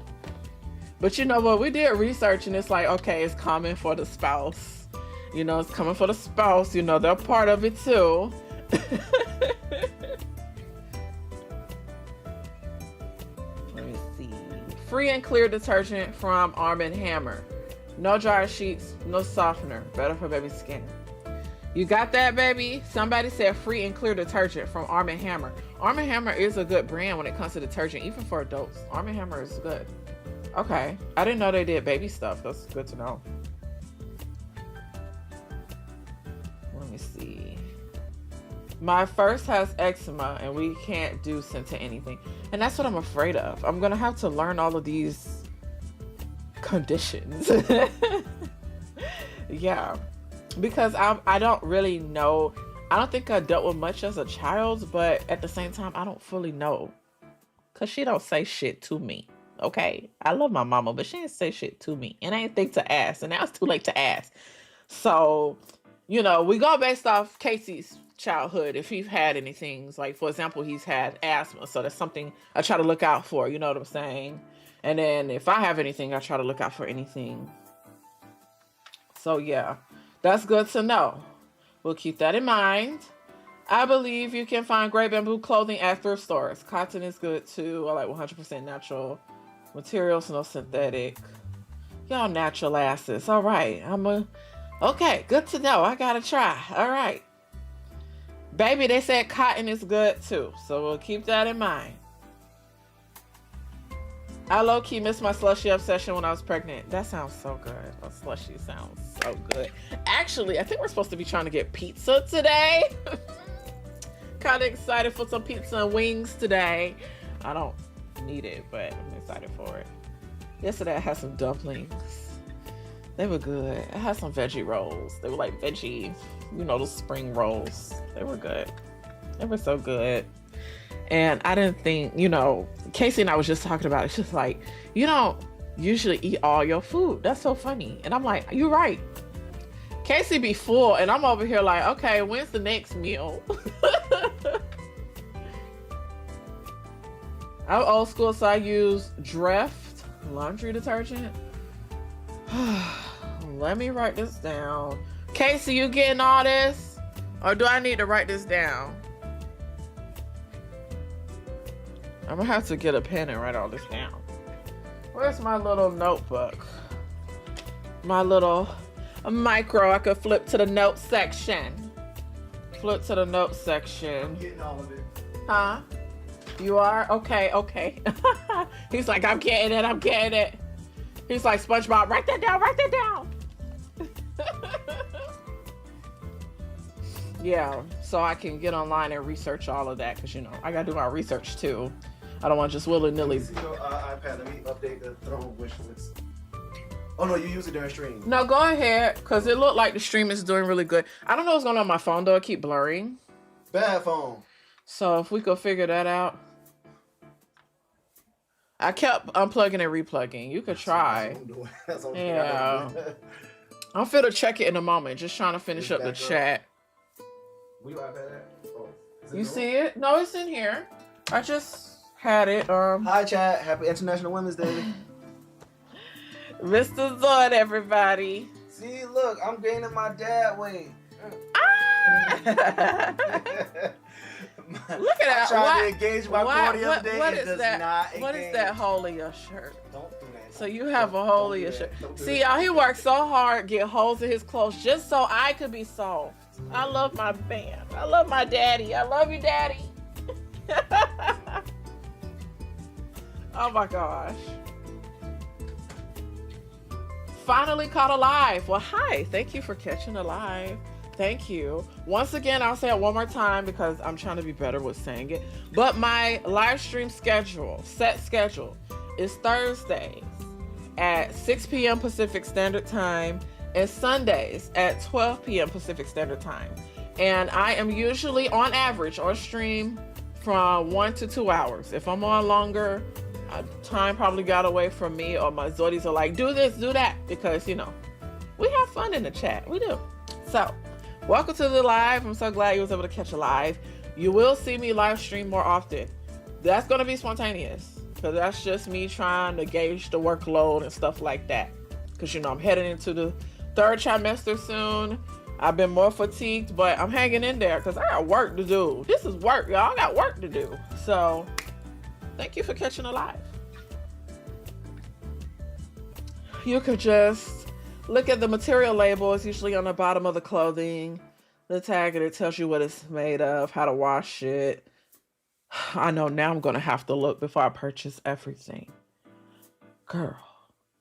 But you know what? We did research and it's like, okay, it's common for the spouse. You know, it's coming for the spouse. You know, they're part of it too. Let me see. Free and clear detergent from Arm & Hammer. No dryer sheets, no softener. Better for baby skin. You got that, baby? Somebody said free and clear detergent from Arm & Hammer. Arm & Hammer is a good brand when it comes to detergent, even for adults. Arm & Hammer is good. Okay. I didn't know they did baby stuff. That's good to know. Let me see. My first has eczema, and we can't do scent to anything. And that's what I'm afraid of. I'm going to have to learn all of these conditions. Yeah. Because I don't really know. I don't think I dealt with much as a child, but at the same time, I don't fully know. Because she don't say shit to me, okay? I love my mama, but she didn't say shit to me. And I didn't think to ask, and now it's too late to ask. So, you know, we go based off Casey's childhood. If he's had anything, like, for example, he's had asthma. So that's something I try to look out for, you know what I'm saying? And then if I have anything, I try to look out for anything. So, yeah. That's good to know. We'll keep that in mind. I believe you can find great bamboo clothing at thrift stores. Cotton is good too. I like 100% natural materials, no synthetic. Y'all natural asses. All right. Okay, good to know. I gotta try. All right. Baby, they said cotton is good too. So we'll keep that in mind. I low-key missed my slushy obsession when I was pregnant. That sounds so good. A slushy sounds so good. Actually, I think we're supposed to be trying to get pizza today. Kind of excited for some pizza and wings today. I don't need it, but I'm excited for it. Yesterday I had some dumplings. They were good. I had some veggie rolls. They were like veggie, you know, those spring rolls. They were good. They were so good. And I didn't think, you know, Casey and I was just talking about it. It's just like, you don't usually eat all your food. That's so funny. And I'm like, you're right. Casey be full, and I'm over here like, okay, when's the next meal? I'm old school, so I use Dreft laundry detergent. Let me write this down. Casey, you getting all this? Or do I need to write this down? I'm gonna have to get a pen and write all this down. Where's my little notebook? My little micro. I could flip to the note section. Flip to the note section. I'm getting all of it. Huh? You are? Okay, okay. He's like, I'm getting it, I'm getting it. He's like, SpongeBob, write that down, write that down. Yeah, so I can get online and research all of that, because, you know, I got to do my research, too. I don't want to just willy-nilly. Let me see your iPad. Let me update the throne wish list. Oh, no, you use it during stream. No, go ahead, because it looked like the stream is doing really good. I don't know what's going on my phone, though. It keep blurring. Bad phone. So if we could figure that out. I kept unplugging and replugging. You could try. That's what I'm doing. Yeah. I'm finna check it in a moment. Just trying to finish up the chat. Where your iPad at? Oh, You see it? No, it's in here. I just had it. Hi, chat. Happy International Women's Day. Mr. Zoid, everybody. See, look, I'm gaining my dad weight. Ah! Look at that. I tried to engage my core the other day. What It is does that? not What is engage. that hole in your shirt? Don't do that. So you have a hole in your shirt. See, y'all, he worked so hard get holes in his clothes just so I could be soft. I love my man. I love my daddy. I love you, daddy. Oh my gosh. Finally caught alive. Well, hi. Thank you for catching alive. Thank you. Once again, I'll say it one more time because I'm trying to be better with saying it. But my live stream schedule, set schedule, is Thursdays at 6 p.m. Pacific Standard Time and Sundays at 12 p.m. Pacific Standard Time. And I am usually on average on stream from 1 to 2 hours. If I'm on longer, time probably got away from me, or my Zoidies are like, do this, do that, because, you know, we have fun in the chat. We do. So, welcome to the live. I'm so glad you was able to catch a live. You will see me live stream more often. That's going to be spontaneous, because that's just me trying to gauge the workload and stuff like that. Because, you know, I'm heading into the 3rd trimester soon. I've been more fatigued, but I'm hanging in there because I got work to do. This is work, y'all. I got work to do. So, thank you for catching a live. You could just look at the material label. It's usually on the bottom of the clothing. The tag, and it tells you what it's made of, how to wash it. I know now I'm going to have to look before I purchase everything. Girl,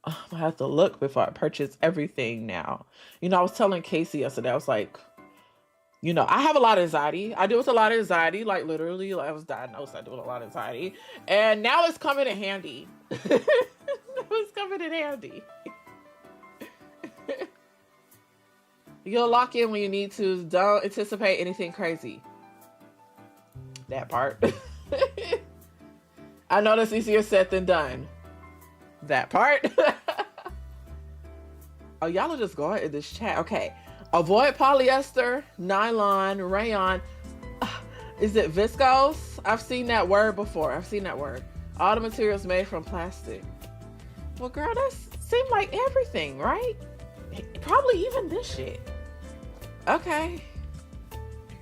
I'm going to have to look before I purchase everything now. You know, I was telling Casey yesterday, I was like, you know, I have a lot of anxiety. I deal with a lot of anxiety, like literally, like I was diagnosed, I deal with a lot of anxiety. And now it's coming in handy. It's coming in handy. You'll lock in when you need to. Don't anticipate anything crazy. That part. I know that's easier said than done. That part. Oh, y'all are just going in this chat. Okay. Avoid polyester, nylon, rayon. Is it viscose? I've seen that word before. I've seen that word. All the materials made from plastic. Well, girl, that seemed like everything, right? Probably even this shit. Okay.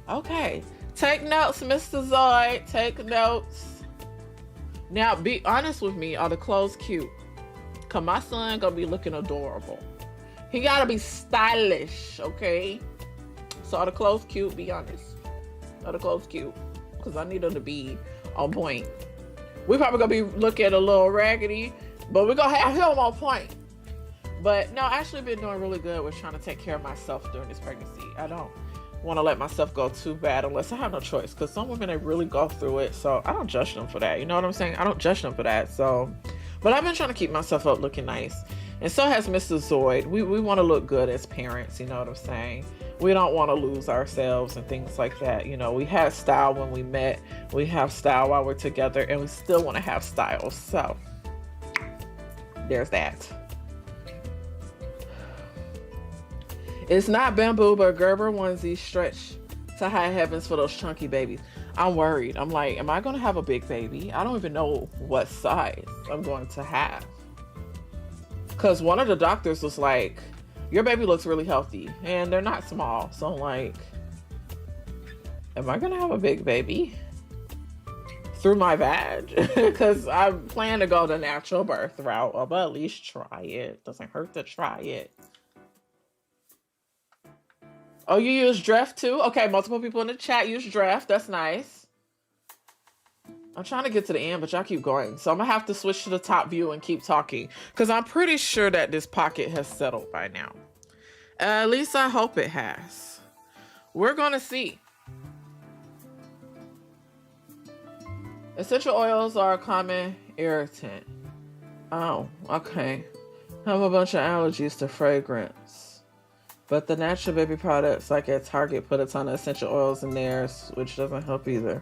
Okay. Take notes, Mr. Zoid. Take notes. Now, be honest with me. Are the clothes cute? Cause my son gonna be looking adorable. He gotta be stylish, okay? So are the clothes cute? Be honest. Are the clothes cute? Cause I need them to be on point. We probably gonna be looking a little raggedy, but we're gonna have him on point. But no, I actually been doing really good with trying to take care of myself during this pregnancy. I don't want to let myself go too bad unless I have no choice, because some women, they really go through it, so I don't judge them for that. You know what I'm saying? I don't judge them for that. So, but I've been trying to keep myself up looking nice, and so has Mr. Zoid. We want to look good as parents. You know what I'm saying? We don't want to lose ourselves and things like that. You know, we had style when we met, we have style while we're together, and we still want to have style. So there's that. It's not bamboo, but Gerber onesies stretch to high heavens for those chunky babies. I'm worried. I'm like, am I going to have a big baby? I don't even know what size I'm going to have. Because one of the doctors was like, your baby looks really healthy. And they're not small. So I'm like, am I going to have a big baby? Through my vag? Because I plan to go the natural birth route. But at least try it. Doesn't hurt to try it. Oh, you use Dreft too? Okay, multiple people in the chat use Dreft. That's nice. I'm trying to get to the end, but y'all keep going. So I'm going to have to switch to the top view and keep talking, because I'm pretty sure that this pocket has settled by now. At least I hope it has. We're going to see. Essential oils are a common irritant. Oh, okay. I have a bunch of allergies to fragrance. But the natural baby products like at Target put a ton of essential oils in theirs, which doesn't help either.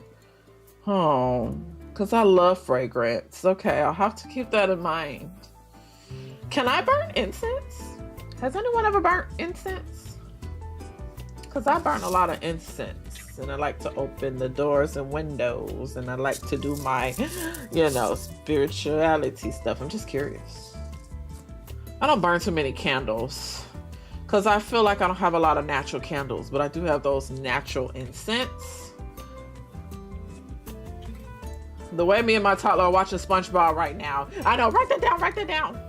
Oh, because I love fragrance. Okay, I'll have to keep that in mind. Can I burn incense? Has anyone ever burnt incense? Because I burn a lot of incense. And I like to open the doors and windows. And I like to do my, you know, spirituality stuff. I'm just curious. I don't burn too many candles, because I feel like I don't have a lot of natural candles, but I do have those natural incense. The way me and my toddler are watching SpongeBob right now. I know, write that down, write that down.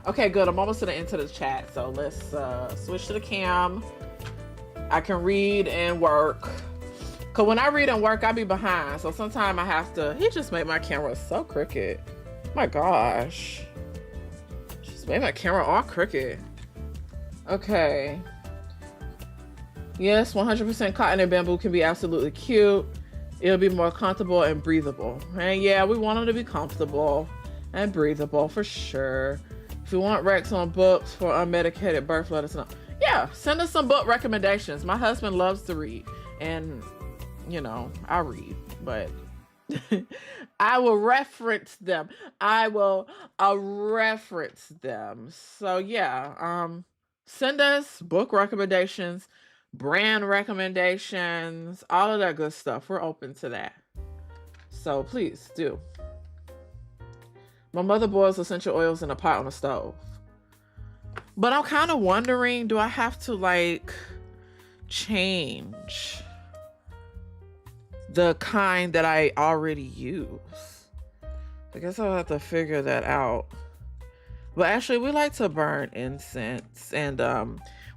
Okay, good. I'm almost to the end of the chat. So let's switch to the cam. I can read and work. Because when I read and work, I be behind. So sometimes I have to, he just made my camera so crooked. My gosh. Made my camera all crooked. Okay. Yes, 100% cotton and bamboo can be absolutely cute. It'll be more comfortable and breathable. And yeah, we want them to be comfortable and breathable for sure. If you want recs on books for unmedicated birth, let us know. Yeah, send us some book recommendations. My husband loves to read. And, you know, I read. But I will reference them. I will reference them. So yeah, send us book recommendations, brand recommendations, all of that good stuff. We're open to that. So please do. My mother boils essential oils in a pot on the stove. But I'm kind of wondering, do I have to like change the kind that I already use? I guess I'll have to figure that out. But actually, we like to burn incense, and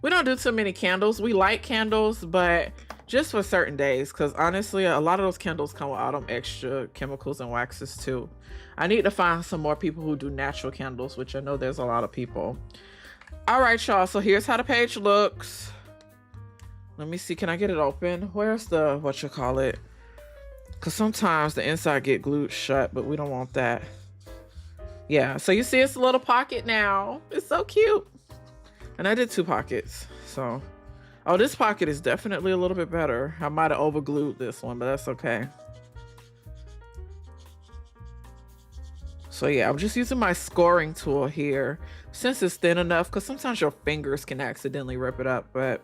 we don't do too many candles. We light candles, but just for certain days, because honestly, a lot of those candles come with all them extra chemicals and waxes too. I need to find some more people who do natural candles, which I know there's a lot of people. All right, y'all, so here's how the page looks. Let me see, can I get it open? Where's the, what you call it? Because sometimes the inside get glued shut, but we don't want that. Yeah, so you see it's a little pocket now. It's so cute. And I did 2 pockets, so. Oh, this pocket is definitely a little bit better. I might have overglued this one, but that's okay. So yeah, I'm just using my scoring tool here since it's thin enough, because sometimes your fingers can accidentally rip it up, but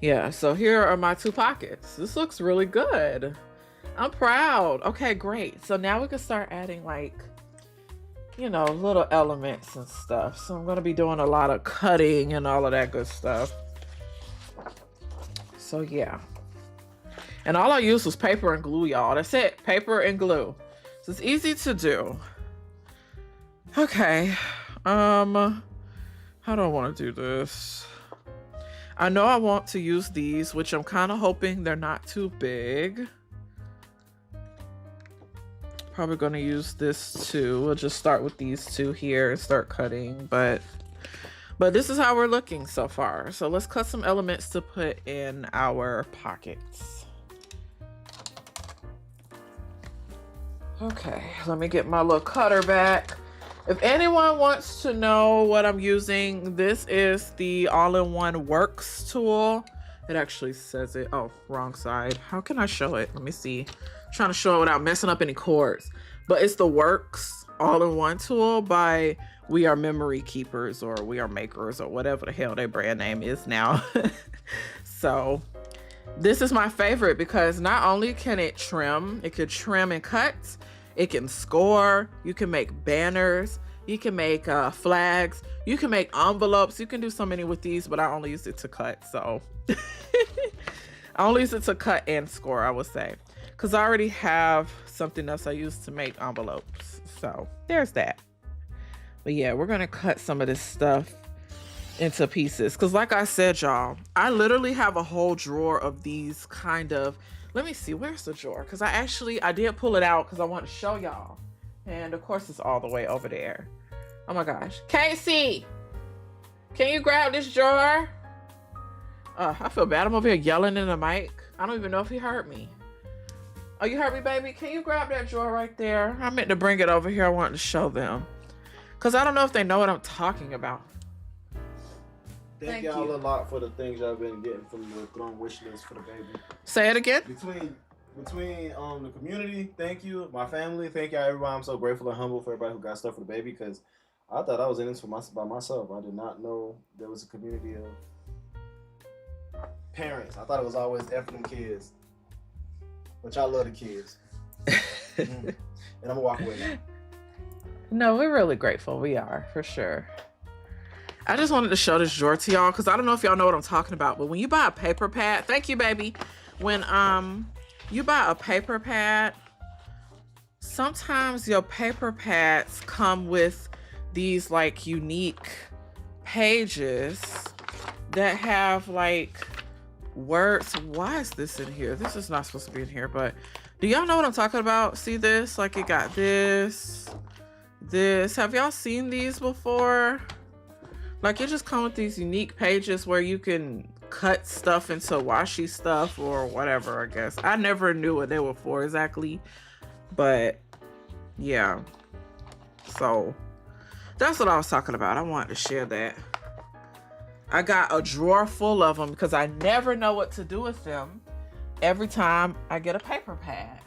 yeah, so here are my 2 pockets. This looks really good. I'm proud. Okay, great. So now we can start adding like, you know, little elements and stuff. So I'm going to be doing a lot of cutting and all of that good stuff. So yeah. And all I used was paper and glue, y'all. That's it. Paper and glue. So it's easy to do. Okay. How do I want to do this? I know I want to use these, which I'm kind of hoping they're not too big. Probably going to use this too. We'll just start with these two here and start cutting, but this is how we're looking so far. So let's cut some elements to put in our pockets. Okay, let me get my little cutter back. If anyone wants to know what I'm using, this is the all-in-one works tool. It actually says it. Oh, wrong side. How can I show it? Let me see. I'm trying to show it without messing up any cords. But it's the works all-in-one tool by We Are Memory Keepers, or We Are Makers, or whatever the hell their brand name is now. So this is my favorite because not only can it trim, it could trim and cut. It can score, you can make banners, you can make flags, you can make envelopes. You can do so many with these, but I only use it to cut, so. I only use it to cut and score, I would say. Because I already have something else I use to make envelopes. So there's that. But yeah, we're gonna cut some of this stuff into pieces. Because like I said, y'all, I literally have a whole drawer of these kind of. Let me see, where's the drawer? Because I did pull it out because I want to show y'all. And of course it's all the way over there. Oh my gosh. Casey, can you grab this drawer? I feel bad. I'm over here yelling in the mic. I don't even know if he heard me. Oh, you heard me, baby? Can you grab that drawer right there? I meant to bring it over here. I wanted to show them. Because I don't know if they know what I'm talking about. Thank y'all a lot for the things y'all been getting from the Throne wish list for the baby. Say it again. Between the community, thank you. My family, thank y'all, everybody. I'm so grateful and humble for everybody who got stuff for the baby, because I thought I was in this by myself. I did not know there was a community of parents. I thought it was always effing kids. But y'all love the kids. And I'm gonna walk away now. No, we're really grateful. We are, for sure. I just wanted to show this drawer to y'all because I don't know if y'all know what I'm talking about, but when you buy a paper pad, thank you, baby. When you buy a paper pad, sometimes your paper pads come with these like unique pages that have like words. Why is this in here? This is not supposed to be in here, but do y'all know what I'm talking about? See this? Like it got this. Have y'all seen these before? Like it just comes with these unique pages where you can cut stuff into washi stuff or whatever, I guess. I never knew what they were for exactly, but yeah. So that's what I was talking about. I wanted to share that. I got a drawer full of them because I never know what to do with them every time I get a paper pad.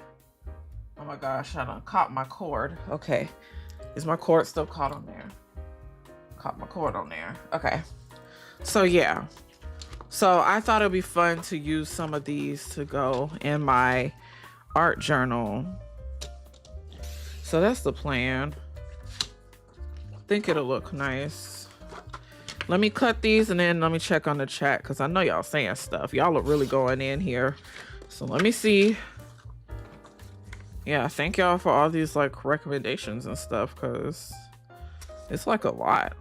Oh my gosh, I done caught my cord. Okay, is my cord still caught on there? Caught my cord on there. Okay, so yeah, so I thought it'd be fun to use some of these to go in my art journal. So that's the plan. I think it'll look nice. Let me cut these and then let me check on the chat because I know y'all saying stuff. Y'all are really going in here. So let me see. Yeah, thank y'all for all these like recommendations and stuff because it's like a lot.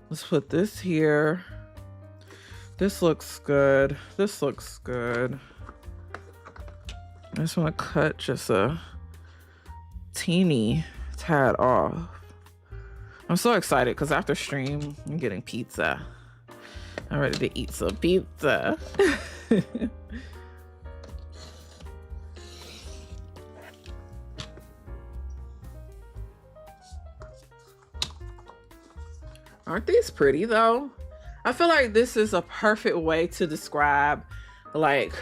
Let's put this here. This looks good. This looks good. I just want to cut just a teeny tad off. I'm so excited because after stream, I'm getting pizza. I'm ready to eat some pizza. Aren't these pretty though? I feel like this is a perfect way to describe like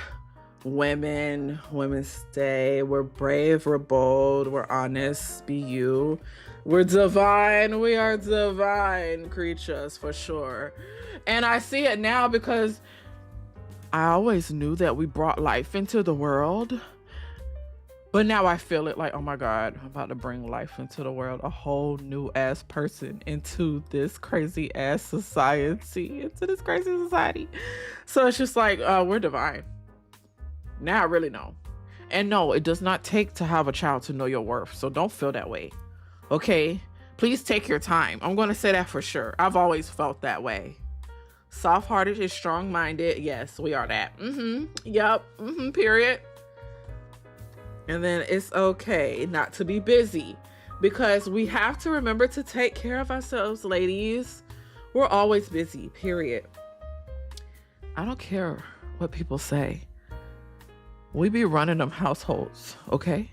women's day. We're brave, we're bold, we're honest, be you. We're divine. We are divine creatures for sure. And I see it now because I always knew that we brought life into the world. But now I feel it like, oh my God, I'm about to bring life into the world. A whole new ass person into this crazy ass society. So it's just like, we're divine. Now I really know. And no, it does not take to have a child to know your worth. So don't feel that way. Okay? Please take your time. I'm going to say that for sure. I've always felt that way. Soft-hearted is strong-minded. Yes, we are that. Yep. Period. And then it's okay not to be busy, because we have to remember to take care of ourselves, ladies. We're always busy, period. I don't care what people say. We be running them households, okay?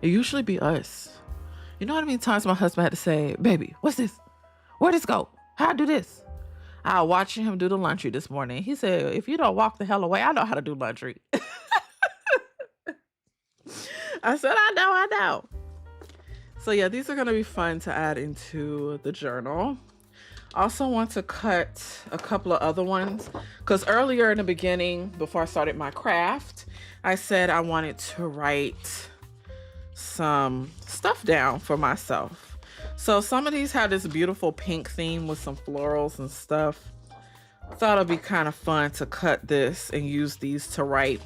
It usually be us. You know how many times my husband had to say, baby, what's this? Where'd this go? How I do this? I was watching him do the laundry this morning. He said, if you don't walk the hell away, I know how to do laundry. I said, I know. So yeah, these are going to be fun to add into the journal. Also want to cut a couple of other ones, because earlier in the beginning, before I started my craft, I said I wanted to write some stuff down for myself. So some of these had this beautiful pink theme with some florals and stuff. I thought it'd be kind of fun to cut this and use these to write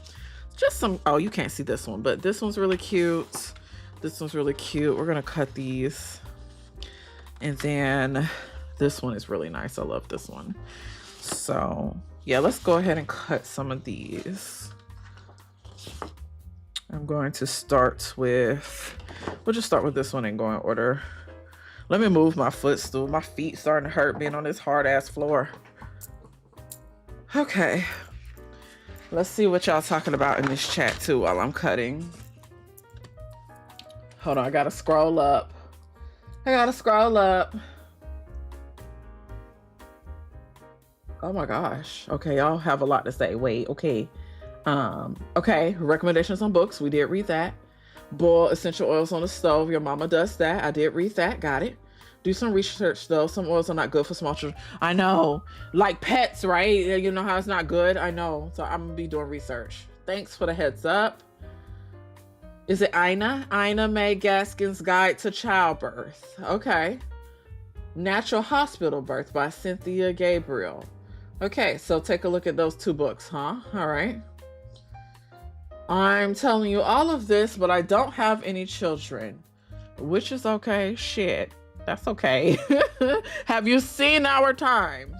just some. Oh, you can't see this one, but this one's really cute. This one's really cute. We're gonna cut these. And then this one is really nice. I love this one. So yeah, let's go ahead and cut some of these. I'm going to start with, we'll just start with this one and go in order. Let me move my footstool. My feet starting to hurt being on this hard ass floor. Okay. Let's see what y'all talking about in this chat too while I'm cutting. Hold on, I gotta scroll up. Oh my gosh. Okay, y'all have a lot to say. Wait, okay. Okay, recommendations on books. We did read that. Boil essential oils on the stove. Your mama does that. I did read that. Got it. Do some research though. Some oils are not good for small children. I know. Like pets, right? You know how it's not good? I know. So I'm gonna be doing research. Thanks for the heads up. Is it Ina? Ina Mae Gaskin's Guide to Childbirth. Okay. Natural Hospital Birth by Cynthia Gabriel. Okay, so take a look at those two books, huh? All right. I'm telling you all of this, but I don't have any children, which is okay. Shit, that's okay. Have you seen our times?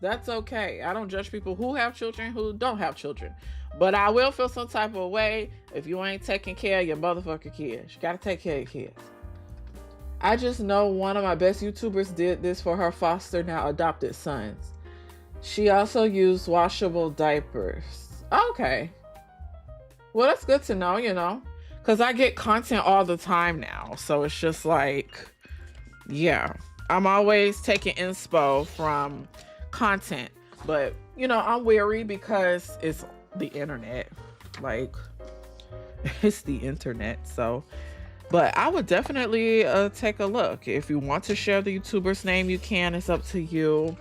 That's okay. I don't judge people who have children, who don't have children. But I will feel some type of way if you ain't taking care of your motherfucking kids. You gotta take care of your kids. I just know one of my best YouTubers did this for her foster, now adopted sons. She also used washable diapers. Okay. Well, that's good to know, you know, because I get content all the time now. So it's just like, yeah, I'm always taking inspo from content. But, you know, I'm weary because it's the internet. Like, it's the internet. So, but I would definitely take a look. If you want to share the YouTuber's name, you can. It's up to you.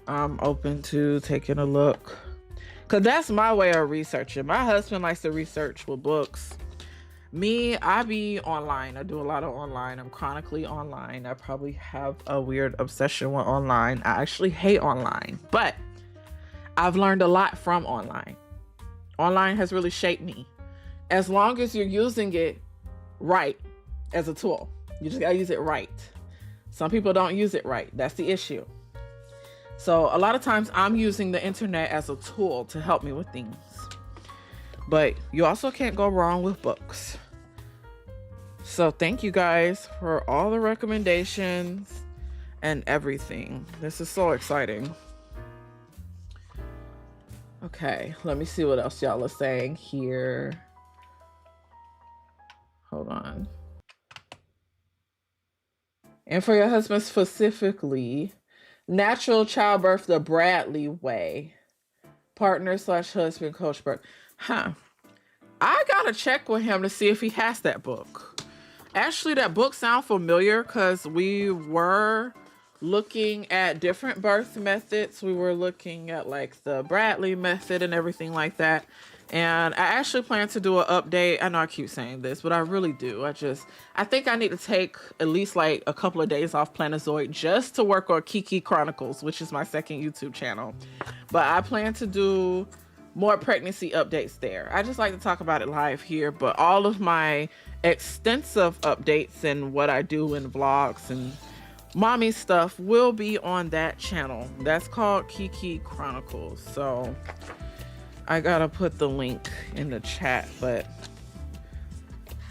I'm open to taking a look. Because that's my way of researching. My husband likes to research with books. Me, I be online. I do a lot of online. I'm chronically online. I probably have a weird obsession with online. I actually hate online. But I've learned a lot from online. Online has really shaped me. As long as you're using it right as a tool. You just gotta use it right. Some people don't use it right. That's the issue. So a lot of times I'm using the internet as a tool to help me with things. But you also can't go wrong with books. So thank you guys for all the recommendations and everything. This is so exciting. Okay, let me see what else y'all are saying here. Hold on. And for your husband specifically, natural childbirth the Bradley way. Partner/husband coach birth. Huh. I gotta check with him to see if he has that book. Actually, that book sounds familiar because we were looking at different birth methods. We were looking at like the Bradley method and everything like that. And I actually plan to do an update. I know I keep saying this, but I really do. I think I need to take at least like a couple of days off Plannerzoid just to work on Keke Chronicles, which is my second YouTube channel. But I plan to do more pregnancy updates there. I just like to talk about it live here, but all of my extensive updates and what I do in vlogs and mommy stuff will be on that channel. That's called Keke Chronicles. So I gotta put the link in the chat, but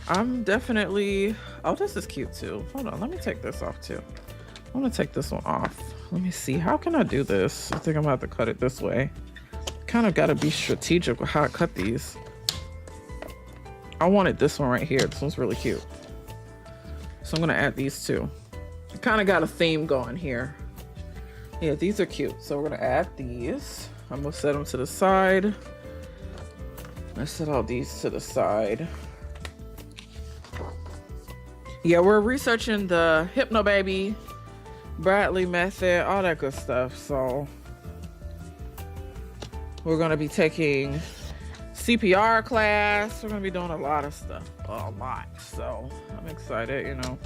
I'm definitely, oh, this is cute too. Hold on, let me take this off too. I'm gonna take this one off. Let me see, how can I do this? I think I'm gonna have to cut it this way. Kind of gotta be strategic with how I cut these. I wanted this one right here. This one's really cute. So I'm gonna add these two. Kind of got a theme going here. Yeah, these are cute. So we're gonna add these. I'm gonna set them to the side. I set all these to the side. Yeah, we're researching the Hypnobaby, Bradley method, all that good stuff. So we're gonna be taking CPR class. We're gonna be doing a lot of stuff, a lot. So I'm excited, you know.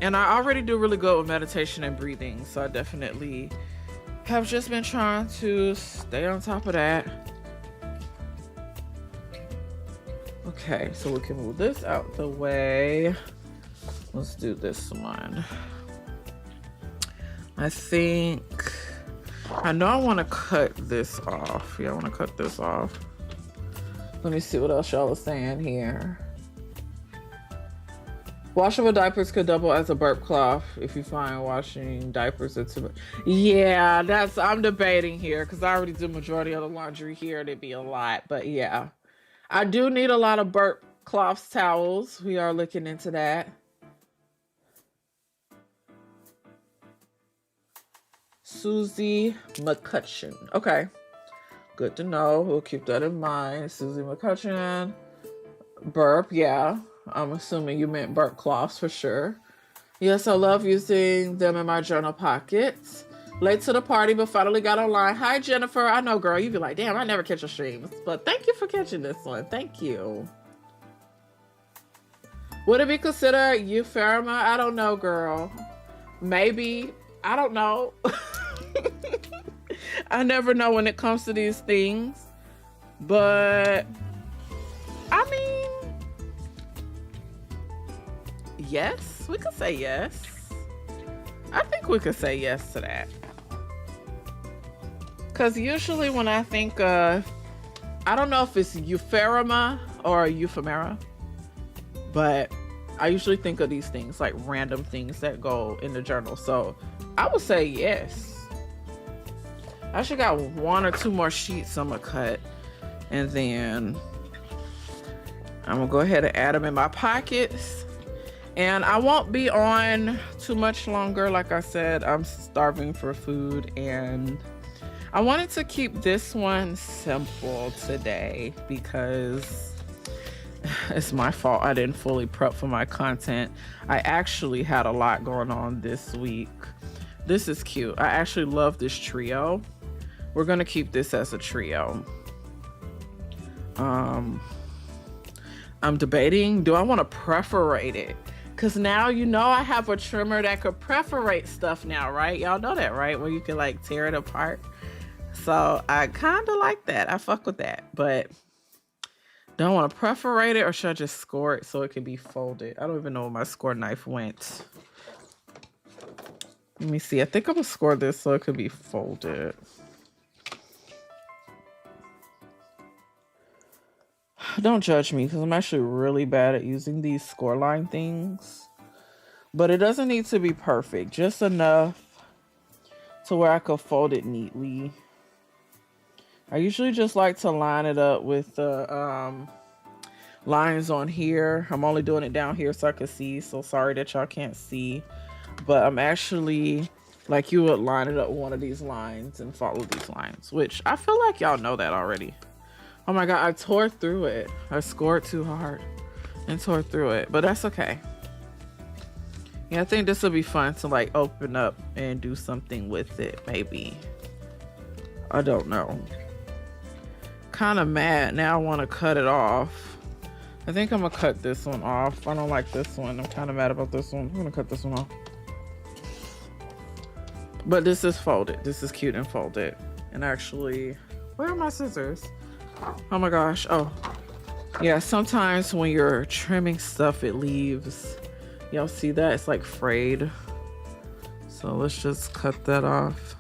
And I already do really good with meditation and breathing. So I definitely have just been trying to stay on top of that. Okay, so we can move this out the way. Let's do this one. I think, I know I want to cut this off. Yeah, I want to cut this off. Let me see what else y'all are saying here. Washable diapers could double as a burp cloth if you find washing diapers are too much. Yeah, that's, I'm debating here because I already do majority of the laundry here. It'd be a lot, but yeah. I do need a lot of burp cloths, towels. We are looking into that. Susie McCutcheon. Okay, good to know. We'll keep that in mind. Susie McCutcheon. Burp, yeah. I'm assuming you meant burp cloths for sure. Yes, I love using them in my journal pockets. Late to the party, but finally got online. Hi, Jennifer. I know, girl. You'd be like, damn, I never catch your streams. But thank you for catching this one. Thank you. Would it be considered eupheria? I don't know, girl. Maybe. I don't know. I never know when it comes to these things. But, I mean, yes. We could say yes. I think we could say yes to that. Because usually when I think I don't know if it's eupheria or eupheria, but I usually think of these things like random things that go in the journal. So I would say yes. I actually got 1 or 2 more sheets I'm gonna cut, and then I'm gonna go ahead and add them in my pockets. And I won't be on too much longer. Like I said, I'm starving for food, and I wanted to keep this one simple today because it's my fault I didn't fully prep for my content. I actually had a lot going on this week. This is cute. I actually love this trio. We're gonna keep this as a trio. I'm debating, do I want to perforate it? Because now, you know, I have a trimmer that could perforate stuff now, right? Y'all know that, right? Where you can like tear it apart. So I kind of like that. I fuck with that, but don't want to perforate it, or should I just score it so it can be folded? I don't even know where my score knife went. Let me see. I think I'm gonna score this so it could be folded. Don't judge me because I'm actually really bad at using these score line things, but it doesn't need to be perfect, just enough to where I could fold it neatly. I usually just like to line it up with the lines on here. I'm only doing it down here so I can see, so sorry that y'all can't see, but I'm actually like, you would line it up with one of these lines and follow these lines, which I feel like y'all know that already. Oh my God, I tore through it. I scored too hard and tore through it, but that's okay. Yeah, I think this will be fun to like open up and do something with it, maybe. I don't know. Kind of mad. Now I want to cut it off. I think I'm gonna cut this one off. I don't like this one. I'm kind of mad about this one. I'm gonna cut this one off. But this is folded. This is cute and folded. And actually, where are my scissors? Oh my gosh. Oh, yeah. Sometimes when you're trimming stuff, it leaves Y'all see that? It's like frayed. So let's just cut that off.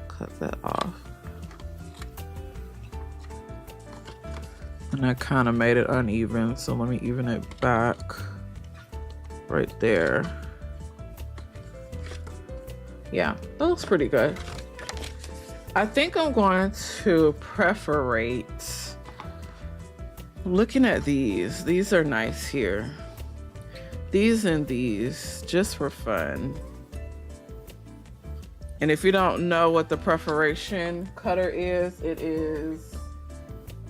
Cut that off. And I kind of made it uneven, so let me even it back right there. Yeah, that looks pretty good. I think I'm going to preferate looking at these are nice here. These and these, just for fun. And if you don't know what the perforation cutter is, it is,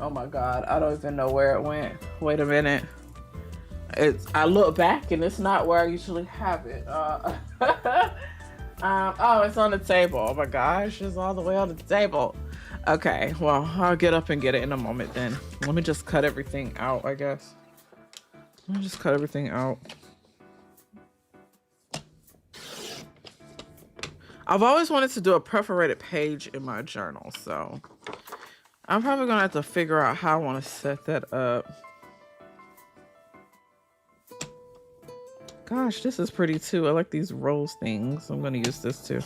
oh my God, I don't even know where it went. Wait a minute. I look back and it's not where I usually have it. Oh, it's on the table. Oh my gosh, it's all the way on the table. Okay, well, I'll get up and get it in a moment then. Let me just cut everything out, I guess. Let me just cut everything out. I've always wanted to do a perforated page in my journal, so I'm probably gonna have to figure out how I want to set that up. Gosh, this is pretty too. I like these rose things. I'm gonna use this too.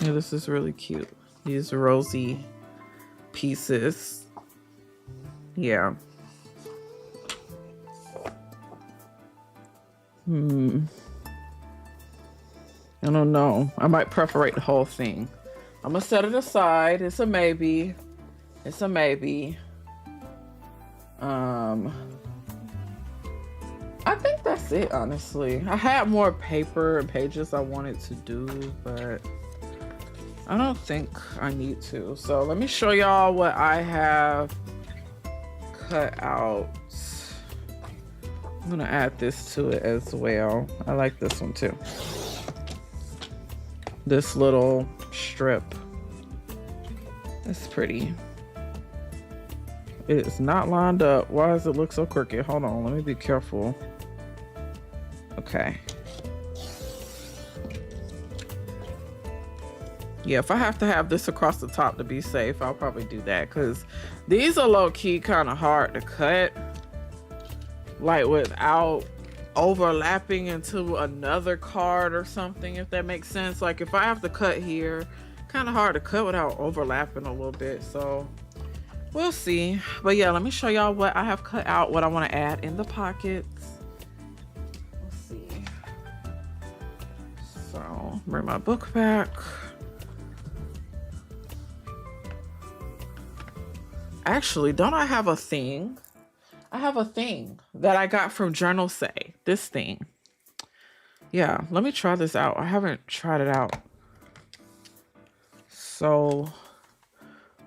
Yeah, this is really cute. These rosy pieces. Yeah. I don't know. I might perforate the whole thing. I'm gonna set it aside. It's a maybe. It's a maybe. I think that's it, honestly. I had more paper and pages I wanted to do, but I don't think I need to. So let me show y'all what I have cut out. I'm gonna add this to it as well. I like this one too. This little strip. It's pretty. It's not lined up. Why does it look so crooked? Hold on, let me be careful. Okay. Yeah, if I have to have this across the top to be safe, I'll probably do that, because these are low-key kind of hard to cut, like without overlapping into another card or something, if that makes sense. Like if I have to cut here, kind of hard to cut without overlapping a little bit, so we'll see. But yeah, let me show y'all what I have cut out, what I want to add in the pockets. Let's see. So bring my book back. Actually, don't I have a thing? I have a thing that I got from Journal Say. This thing. Yeah, let me try this out. I haven't tried it out. So,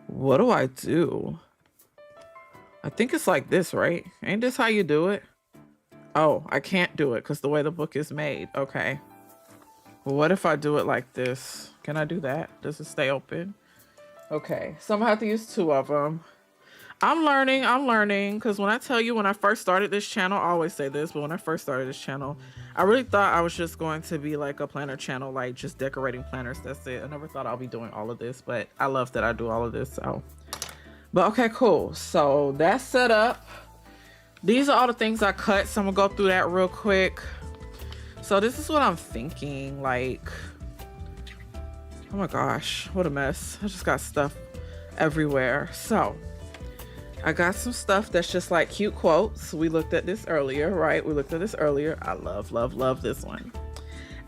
what do I do? I think it's like this, right? Ain't this how you do it? Oh, I can't do it because the way the book is made. Okay. Well, what if I do it like this? Can I do that? Does it stay open? Okay, so I'm gonna have to use two of them. I'm learning, because when I tell you, when I first started this channel, I always say this, but when I first started this channel, I really thought I was just going to be like a planner channel, like just decorating planners, that's it. I never thought I'll be doing all of this, but I love that I do all of this, so. But okay, cool. So that's set up. These are all the things I cut, so I'm gonna go through that real quick. So this is what I'm thinking, like, oh my gosh, what a mess. I just got stuff everywhere. So I got some stuff that's just like cute quotes. We looked at this earlier, right? We looked at this earlier. I love, love, love this one.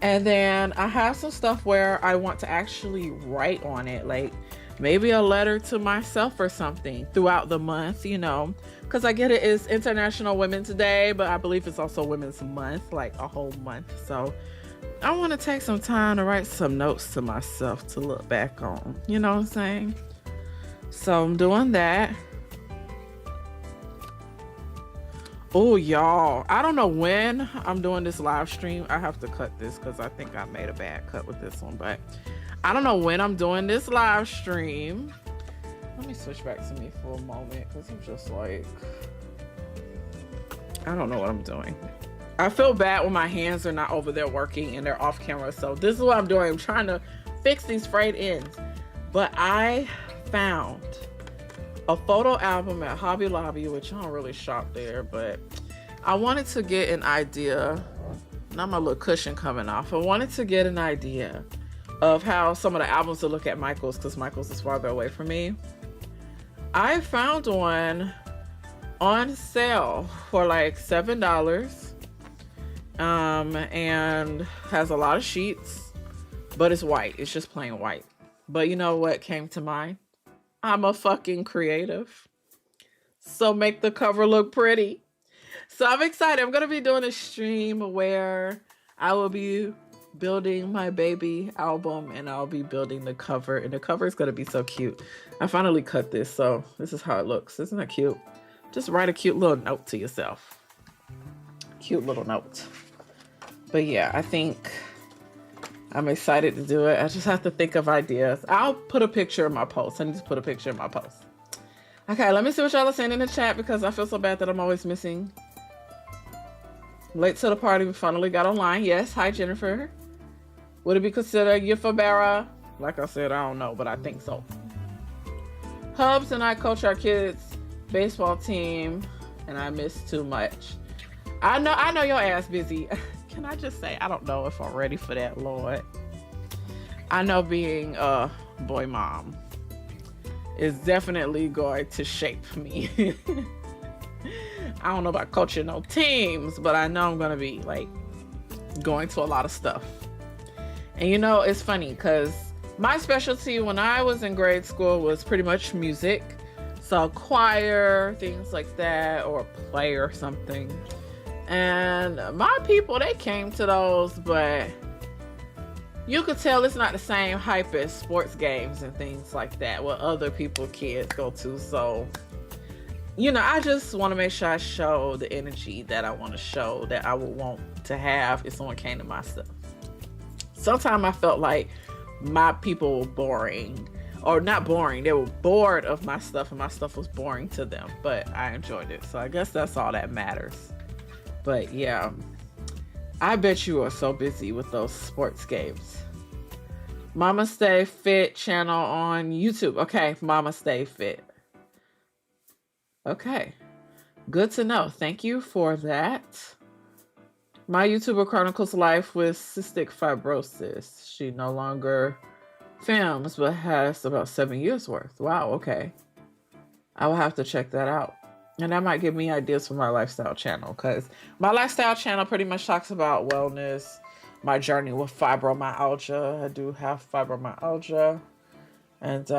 And then I have some stuff where I want to actually write on it, like maybe a letter to myself or something throughout the month, you know, because I get it is International Women's Day, but I believe it's also Women's Month, like a whole month. So I want to take some time to write some notes to myself to look back on, you know what I'm saying? So I'm doing that. Oh, y'all, I don't know when I'm doing this live stream. I have to cut this because I think I made a bad cut with this one, but I don't know when I'm doing this live stream. Let me switch back to me for a moment because I'm just like, I don't know what I'm doing. I feel bad when my hands are not over there working and they're off camera. So this is what I'm doing. I'm trying to fix these frayed ends. But I found a photo album at Hobby Lobby, which I don't really shop there, but I wanted to get an idea. Now my little cushion coming off. I wanted to get an idea of how some of the albums to look at Michael's, because Michael's is farther away from me. I found one on sale for like $7, and has a lot of sheets, but it's white. It's just plain white. But you know what came to mind? I'm a fucking creative, so make the cover look pretty. So I'm excited. I'm gonna be doing a stream where I will be building my baby album, and I'll be building the cover, and the cover is gonna be so cute. I finally cut this, so this is how it looks. Isn't that cute? Just write a cute little note to yourself. Cute little note. But yeah, I think I'm excited to do it. I just have to think of ideas. I'll put a picture in my post. I need to put a picture in my post. Okay, let me see what y'all are saying in the chat, because I feel so bad that I'm always missing. Late to the party, we finally got online. Yes, hi Jennifer. Would it be considered euphoria? Like I said, I don't know, but I think so. Hubs and I coach our kids' baseball team, and I miss too much. I know your ass busy. Can I just say, I don't know if I'm ready for that, Lord. I know being a boy mom is definitely going to shape me. I don't know about coaching no teams, but I know I'm gonna be like going to a lot of stuff. And you know, it's funny because my specialty when I was in grade school was pretty much music. So choir, things like that, or play or something. And my people, they came to those, but you could tell it's not the same hype as sports games and things like that, what other people kids go to. So, you know, I just want to make sure I show the energy that I want to show, that I would want to have if someone came to my stuff. Sometimes I felt like my people were boring, or not boring, they were bored of my stuff, and my stuff was boring to them, but I enjoyed it. So I guess that's all that matters. But yeah, I bet you are so busy with those sports games. Mama Stay Fit channel on YouTube. Okay, Mama Stay Fit. Okay, good to know. Thank you for that. My YouTuber chronicles life with cystic fibrosis. She no longer films, but has about 7 years worth. Wow, okay. I will have to check that out. And that might give me ideas for my lifestyle channel, because my lifestyle channel pretty much talks about wellness, my journey with fibromyalgia. I do have fibromyalgia. And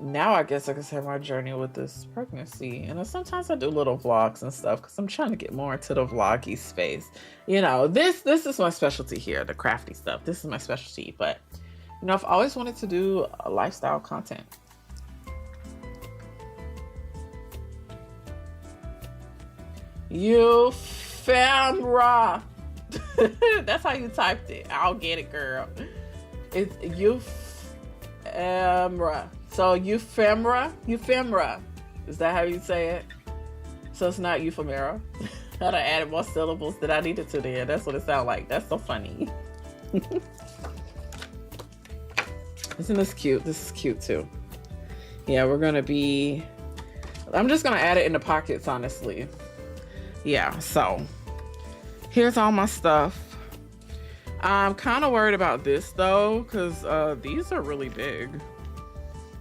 now I guess I can say my journey with this pregnancy. And sometimes I do little vlogs and stuff, because I'm trying to get more into the vloggy space. You know, this is my specialty here, the crafty stuff. This is my specialty. But, you know, I've always wanted to do lifestyle content. Euphemeria. That's how you typed it. I'll get it, girl. It's euphemeria. So euphemeria. Is that how you say it? So it's not euphemeria. I done added more syllables than I needed to there. That's what it sounds like. That's so funny. Isn't this cute? This is cute too. Yeah, we're gonna be. I'm just gonna add it in the pockets, honestly. Yeah, so here's all my stuff. I'm kind of worried about this though, because these are really big.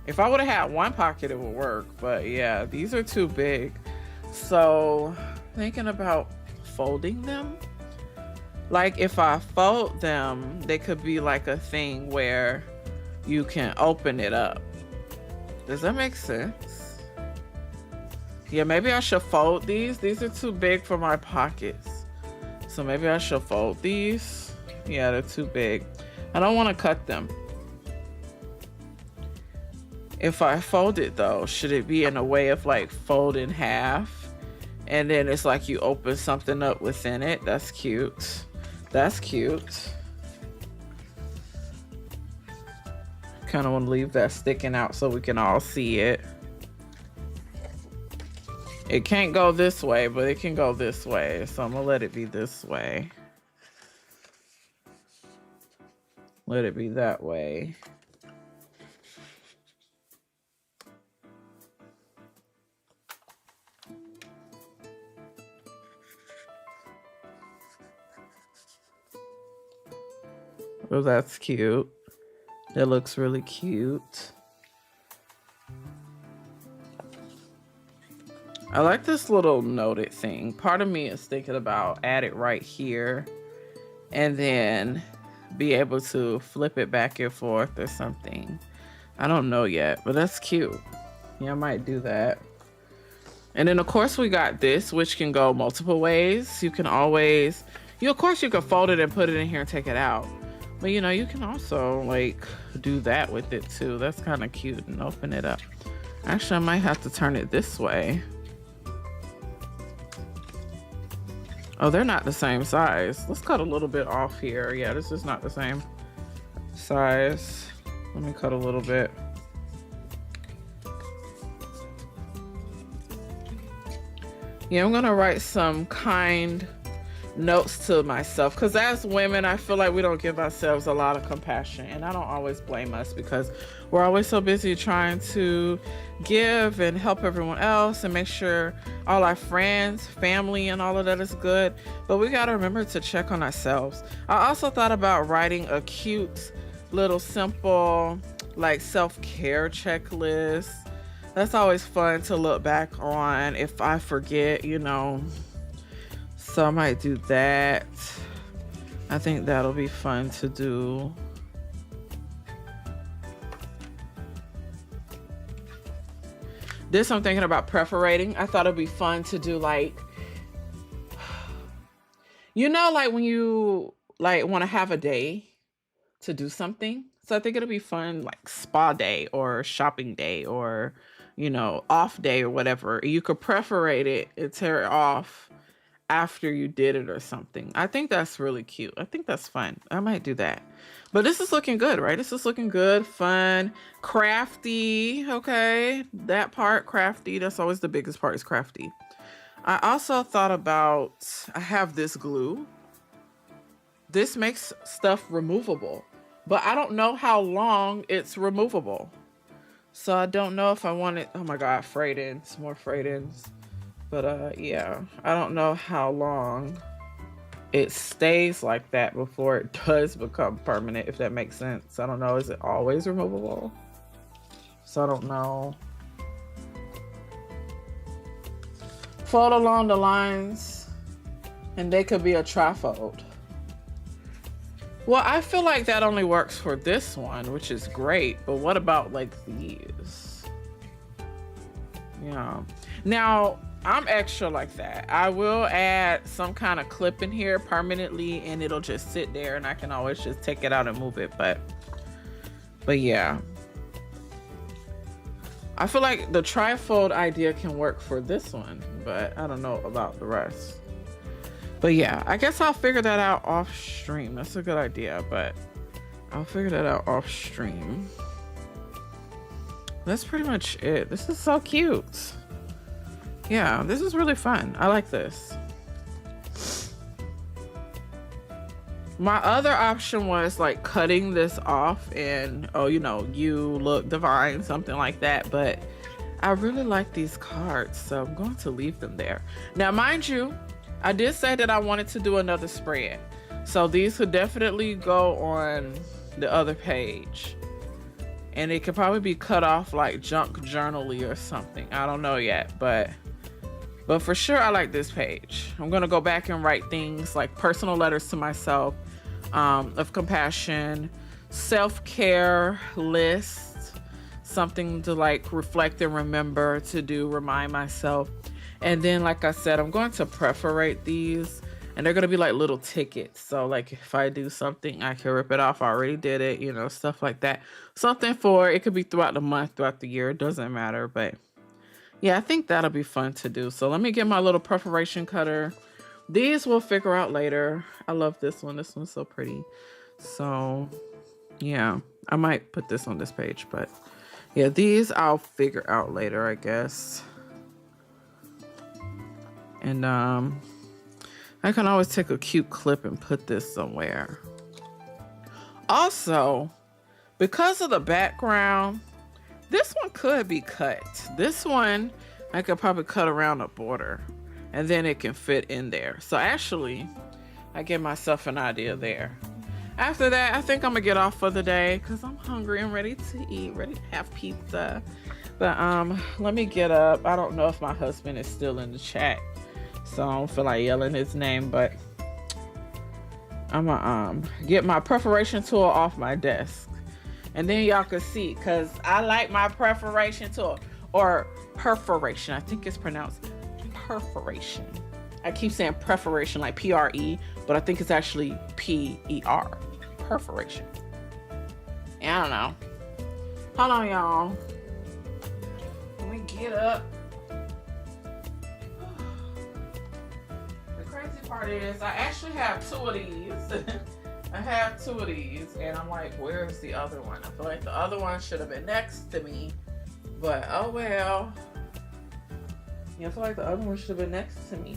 If I would have had one pocket, it would work, but yeah, these are too big. So thinking about folding them. Like if I fold them, they could be like a thing where you can open it up. Does that make sense? Yeah, maybe I should fold these. These are too big for my pockets. So maybe I should fold these. Yeah, they're too big. I don't want to cut them. If I fold it though, should it be in a way of like fold in half? And then it's like you open something up within it. That's cute. That's cute. Kind of want to leave that sticking out so we can all see it. It can't go this way, but it can go this way. So I'm gonna let it be this way. Let it be that way. Oh, that's cute. That looks really cute. I like this little noted thing. Part of me is thinking about add it right here and then be able to flip it back and forth or something. I don't know yet, but that's cute. Yeah, I might do that. And then of course we got this, which can go multiple ways. You can always, of course you can fold it and put it in here and take it out. But you know, you can also like do that with it too. That's kind of cute, and open it up. Actually, I might have to turn it this way. Oh, they're not the same size. Let's cut a little bit off here. Yeah, this is not the same size. Let me cut a little bit. Yeah, I'm gonna write some kind notes to myself, because as women, I feel like we don't give ourselves a lot of compassion, and I don't always blame us because we're always so busy trying to give and help everyone else and make sure all our friends, family, and all of that is good. But we got to remember to check on ourselves. I also thought about writing a cute little simple like self-care checklist. That's always fun to look back on if I forget, you know. So I might do that. I think that'll be fun to do. This I'm thinking about perforating. I thought it'd be fun to do like, you know, like when you like want to have a day to do something. So I think it'll be fun, like spa day or shopping day or, you know, off day or whatever. You could perforate it and tear it off after you did it or something. I think that's really cute. I think that's fun. I might do that. But this is looking good, right? This is looking good, fun, crafty. Okay, that part, crafty. That's always the biggest part, is crafty. I also thought about, I have this glue. This makes stuff removable, but I don't know how long it's removable. So I don't know if I want it. Oh my God, frayed ends, more frayed ends. But yeah, I don't know how long it stays like that before it does become permanent, if that makes sense. I don't know. Is it always removable? So I don't know. Fold along the lines, and they could be a trifold. Well, I feel like that only works for this one, which is great. But what about like these? Yeah. Now, I'm extra like that. I will add some kind of clip in here permanently, and it'll just sit there, and I can always just take it out and move it. But yeah, I feel like the trifold idea can work for this one, but I don't know about the rest. But yeah, I guess I'll figure that out off stream. That's a good idea, but I'll figure that out off stream. That's pretty much it. This is so cute. Yeah, this is really fun. I like this. My other option was like cutting this off and, oh, you know, you look divine, something like that. But I really like these cards, so I'm going to leave them there. Now, mind you, I did say that I wanted to do another spread. So these could definitely go on the other page. And it could probably be cut off like junk journal-y or something. I don't know yet, but for sure, I like this page. I'm gonna go back and write things like personal letters to myself, of compassion, self-care list, something to like reflect and remember to do, remind myself. And then, like I said, I'm going to perforate these, and they're gonna be like little tickets. So like if I do something, I can rip it off. I already did it, you know, stuff like that. Something for, it could be throughout the month, throughout the year, it doesn't matter, but yeah, I think that'll be fun to do. So let me get my little perforation cutter. These we'll figure out later. I love this one. This one's so pretty. So yeah, I might put this on this page, but yeah, these I'll figure out later, I guess. And I can always take a cute clip and put this somewhere. Also, because of the background, this one could be cut. This one, I could probably cut around the border, and then it can fit in there. So actually, I gave myself an idea there. After that, I think I'm gonna get off for the day because I'm hungry and ready to eat, ready to have pizza. But let me get up. I don't know if my husband is still in the chat, so I don't feel like yelling his name, but I'm gonna get my perforation tool off my desk. And then y'all can see, because I like my perforation tool, or perforation. I think it's pronounced perforation. I keep saying perforation like P-R-E, but I think it's actually P-E-R. Perforation. I don't know. Hold on, y'all. Let me get up. The crazy part is I actually have 2 of these. I have 2 of these, and I'm like, where's the other one? I feel like the other one should have been next to me, but oh well. Yeah, I feel like the other one should have been next to me.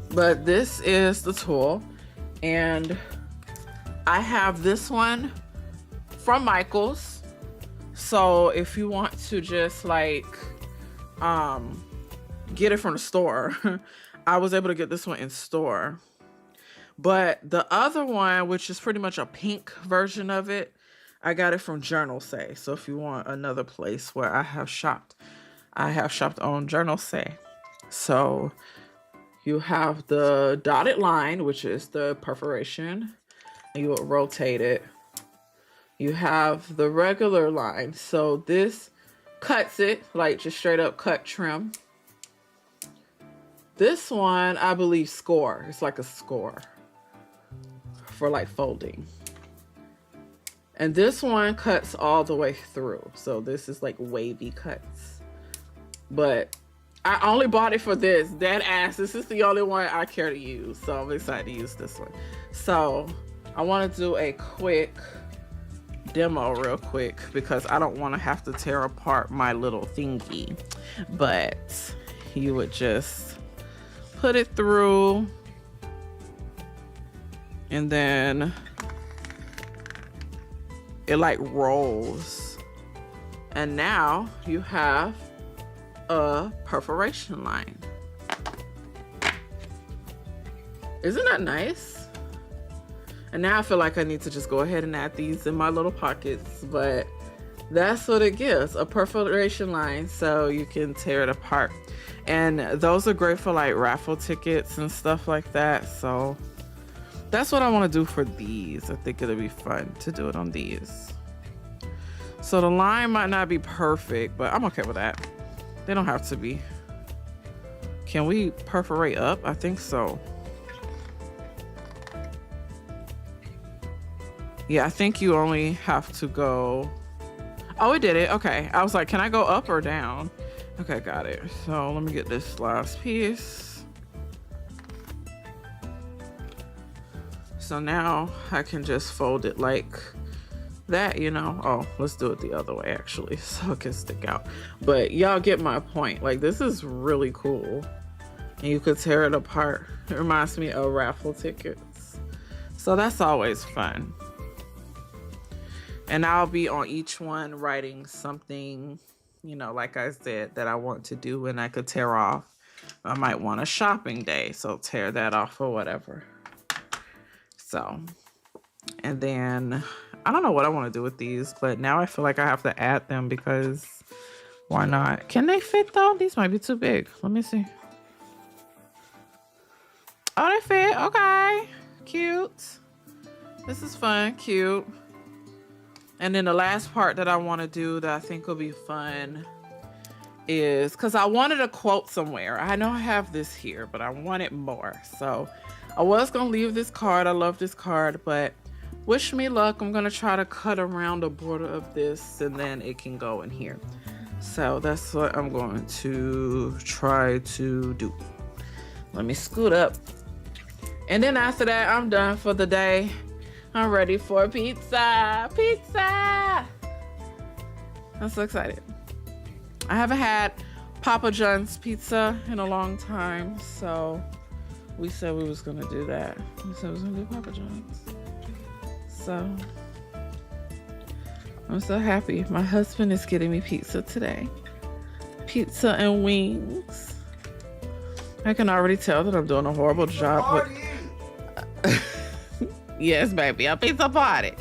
But this is the tool, and I have this one from Michael's. So if you want to just like get it from the store, I was able to get this one in store. But the other one, which is pretty much a pink version of it, I got it from Journal Say. So if you want another place where I have shopped on Journal Say. So you have the dotted line, which is the perforation. You will rotate it. You have the regular line. So this cuts it, like just straight up cut trim. This one, I believe, score. It's like a score for like folding. And this one cuts all the way through. So this is like wavy cuts. But I only bought it for this. Dead ass. This is the only one I care to use. So I'm excited to use this one. So I want to do a quick demo real quick because I don't want to have to tear apart my little thingy. But you would just put it through, and then it like rolls, and now you have a perforation line. Isn't that nice? And now I feel like I need to just go ahead and add these in my little pockets, but that's what it gives, a perforation line, so you can tear it apart. And those are great for like raffle tickets and stuff like that. So that's what I want to do for these. I think it'll be fun to do it on these. So the line might not be perfect, but I'm okay with that. They don't have to be. Can we perforate up? I think so. Yeah, I think you only have to go. Oh, it did it. Okay. I was like, can I go up or down? Okay, got it. So let me get this last piece. So now I can just fold it like that, you know. Oh, let's do it the other way actually, so it can stick out. But y'all get my point. Like, this is really cool. And you could tear it apart. It reminds me of raffle tickets. So that's always fun. And I'll be on each one writing something, you know, like I said, that I want to do, and I could tear off. I might want a shopping day, so tear that off or whatever. So, and then I don't know what I want to do with these, but now I feel like I have to add them because why not? Can they fit though? These might be too big. Let me see. Oh, they fit. Okay. Cute. This is fun. Cute. And then the last part that I want to do that I think will be fun is, because I wanted a quote somewhere. I know I have this here, but I wanted more. So I was going to leave this card. I love this card, but wish me luck. I'm going to try to cut around the border of this, and then it can go in here. So that's what I'm going to try to do. Let me scoot up. And then after that, I'm done for the day. I'm ready for pizza. Pizza! I'm so excited. I haven't had Papa John's pizza in a long time, so we said we was gonna do that. We said we was gonna do Papa John's. So I'm so happy. My husband is getting me pizza today. Pizza and wings. I can already tell that I'm doing a horrible job Party. with. Yes, baby, a pizza party.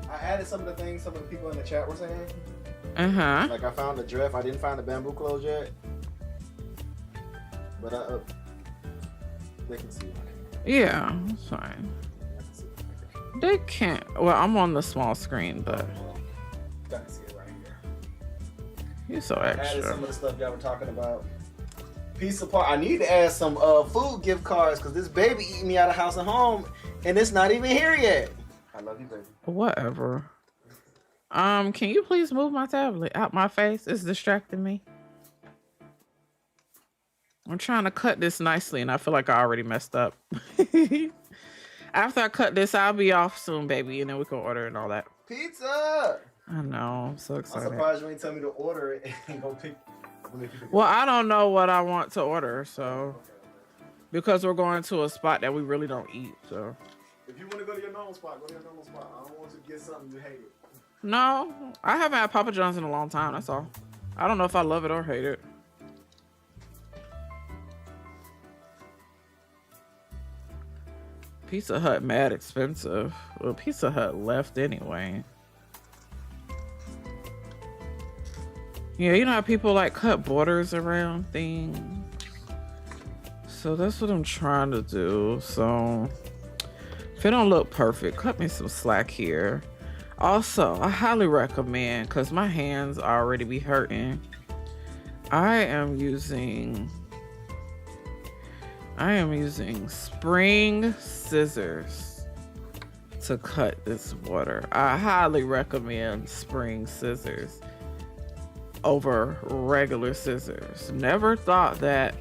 I added some of the things some of the people in the chat were saying. Uh-huh. Like I found the drift. I didn't find the bamboo clothes yet. But they can see it. Yeah, that's fine. They can't. Well, I'm on the small screen, but Got to see it right here. you're so I added extra. some of the stuff y'all were talking about. Pizza part. I need to add some food gift cards because this baby eating me out of house and home, and it's not even here yet. I love you, baby. Whatever. Can you please move my tablet out my face? It's distracting me. I'm trying to cut this nicely, and I feel like I already messed up. After I cut this, I'll be off soon, baby, and then we can order and all that. Pizza! I know. I'm so I'm excited. surprised you ain't tell me to order it and go pick. Well, I don't know what I want to order, so because we're going to a spot that we really don't eat, so. If you want to go to your normal spot, go to your normal spot. I don't want you to get something you hate it. No, I haven't had Papa John's in a long time. That's all. I don't know if I love it or hate it. Pizza Hut mad expensive. Well, Pizza Hut left anyway. Yeah, you know how people like cut borders around things. So that's what I'm trying to do. So if it don't look perfect, cut me some slack here. Also, I highly recommend, because my hands already be hurting, I am using spring scissors to cut this water. I highly recommend spring scissors over regular scissors. Never thought that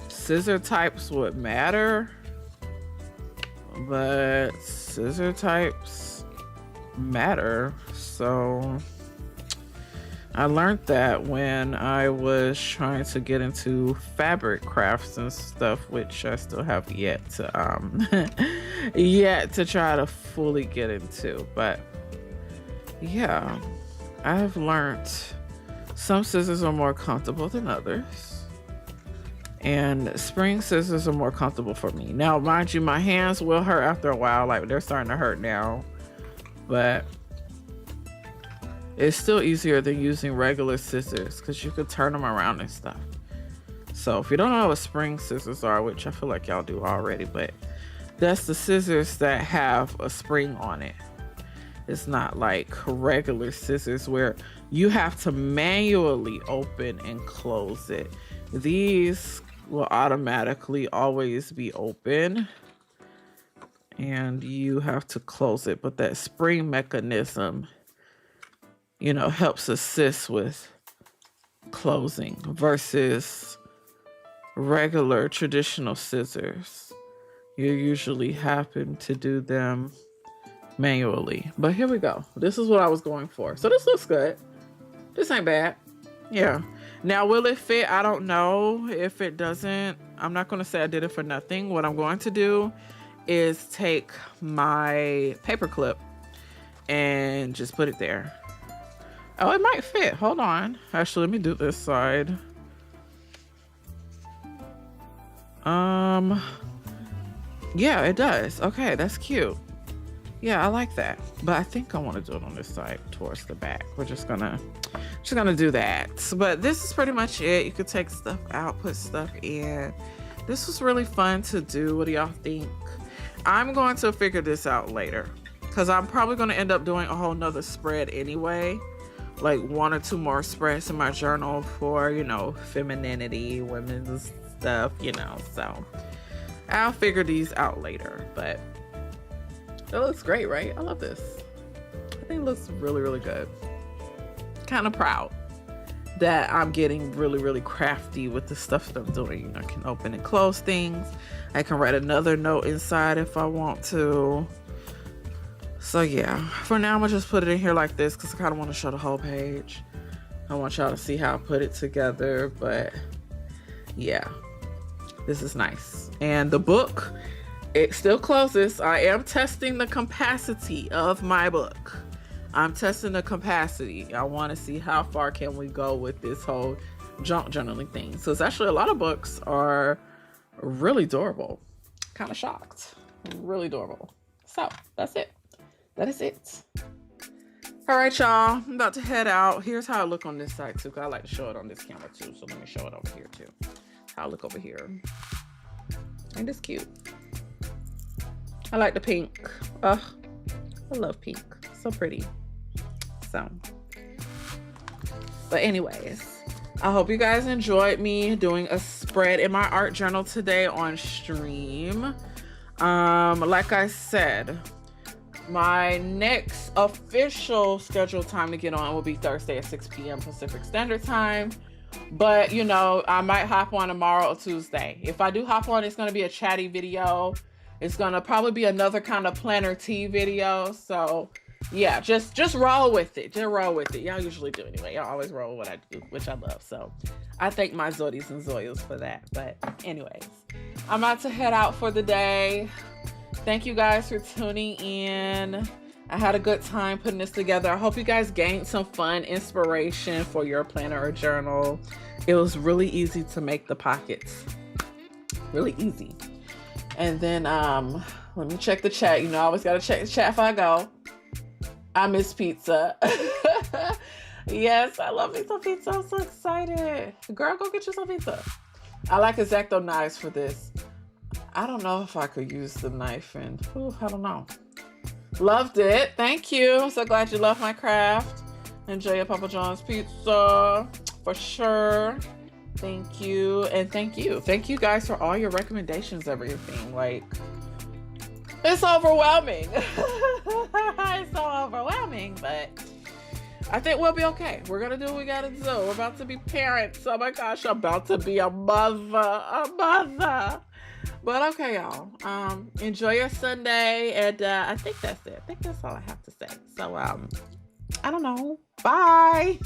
scissor types would matter, but scissor types matter. So I learned that when I was trying to get into fabric crafts and stuff, which I still have yet to yet to try to fully get into. But yeah, I've learned some scissors are more comfortable than others, and spring scissors are more comfortable for me. Now, mind you, my hands will hurt after a while. Like, they're starting to hurt now, but it's still easier than using regular scissors because you could turn them around and stuff. So if you don't know what spring scissors are, which I feel like y'all do already, but that's the scissors that have a spring on it. It's not like regular scissors where you have to manually open and close it. These will automatically always be open and you have to close it. But that spring mechanism, you know, helps assist with closing versus regular traditional scissors. You usually happen to do them manually. But here we go. This is what I was going for. So this looks good. This ain't bad. Yeah. Now, will it fit? I don't know. If it doesn't, I'm not going to say I did it for nothing. What I'm going to do is take my paper clip and just put it there. Oh, it might fit. Hold on. Actually, let me do this side. Yeah, it does. Okay, that's cute. Yeah, I like that. But I think I want to do it on this side towards the back. We're just gonna do that. But this is pretty much it. You could take stuff out, put stuff in. This was really fun to do. What do y'all think? I'm going to figure this out later because I'm probably going to end up doing a whole nother spread anyway. Like 1 or 2 more spreads in my journal for, you know, femininity, women's stuff, you know. So I'll figure these out later. But it looks great, right? I love this. I think it looks really, really good. Kind of proud that I'm getting really, really crafty with the stuff that I'm doing. I can open and close things. I can write another note inside if I want to. So yeah, for now I'm gonna just put it in here like this because I kind of want to show the whole page. I want y'all to see how I put it together, but yeah, this is nice. And the book, it still closes. I am testing the capacity of my book. I'm testing the capacity. I want to see how far can we go with this whole junk journaling things. So it's actually a lot of books are really durable. Kind of shocked. Really adorable. So that's it. That is it. All right, y'all. I'm about to head out. Here's how I look on this side too, because I like to show it on this camera too. So let me show it over here too. How I look over here. Ain't this cute? I like the pink. Ugh, I love pink. So pretty. So, but anyways, I hope you guys enjoyed me doing a spread in my art journal today on stream. Like I said, my next official scheduled time to get on will be Thursday at 6 p.m. Pacific Standard Time. But, you know, I might hop on tomorrow or Tuesday. If I do hop on, it's going to be a chatty video. It's going to probably be another kind of planner tea video. So, yeah, just roll with it. Just roll with it. Y'all usually do anyway. Y'all always roll what I do, which I love. So, I thank my Zodies and Zoyas for that. But anyways, I'm about to head out for the day. Thank you guys for tuning in. I had a good time putting this together. I hope you guys gained some fun inspiration for your planner or journal. It was really easy to make the pockets. Really easy. And then let me check the chat. You know, I always gotta check the chat if I go. I miss pizza. Yes, I love me some pizza. I'm so excited. Girl, go get you some pizza. I like X-Acto knives for this. I don't know if I could use the knife and I don't know. Loved it. Thank you. I'm so glad you love my craft. Enjoy your Papa John's pizza for sure. Thank you. And thank you. Thank you guys for all your recommendations, everything. Like, it's overwhelming. It's so overwhelming, but I think we'll be okay. We're going to do what we got to do. We're about to be parents. Oh my gosh, I'm about to be a mother. But okay, y'all. Enjoy your Sunday, and I think that's it. I think that's all I have to say. So, I don't know. Bye.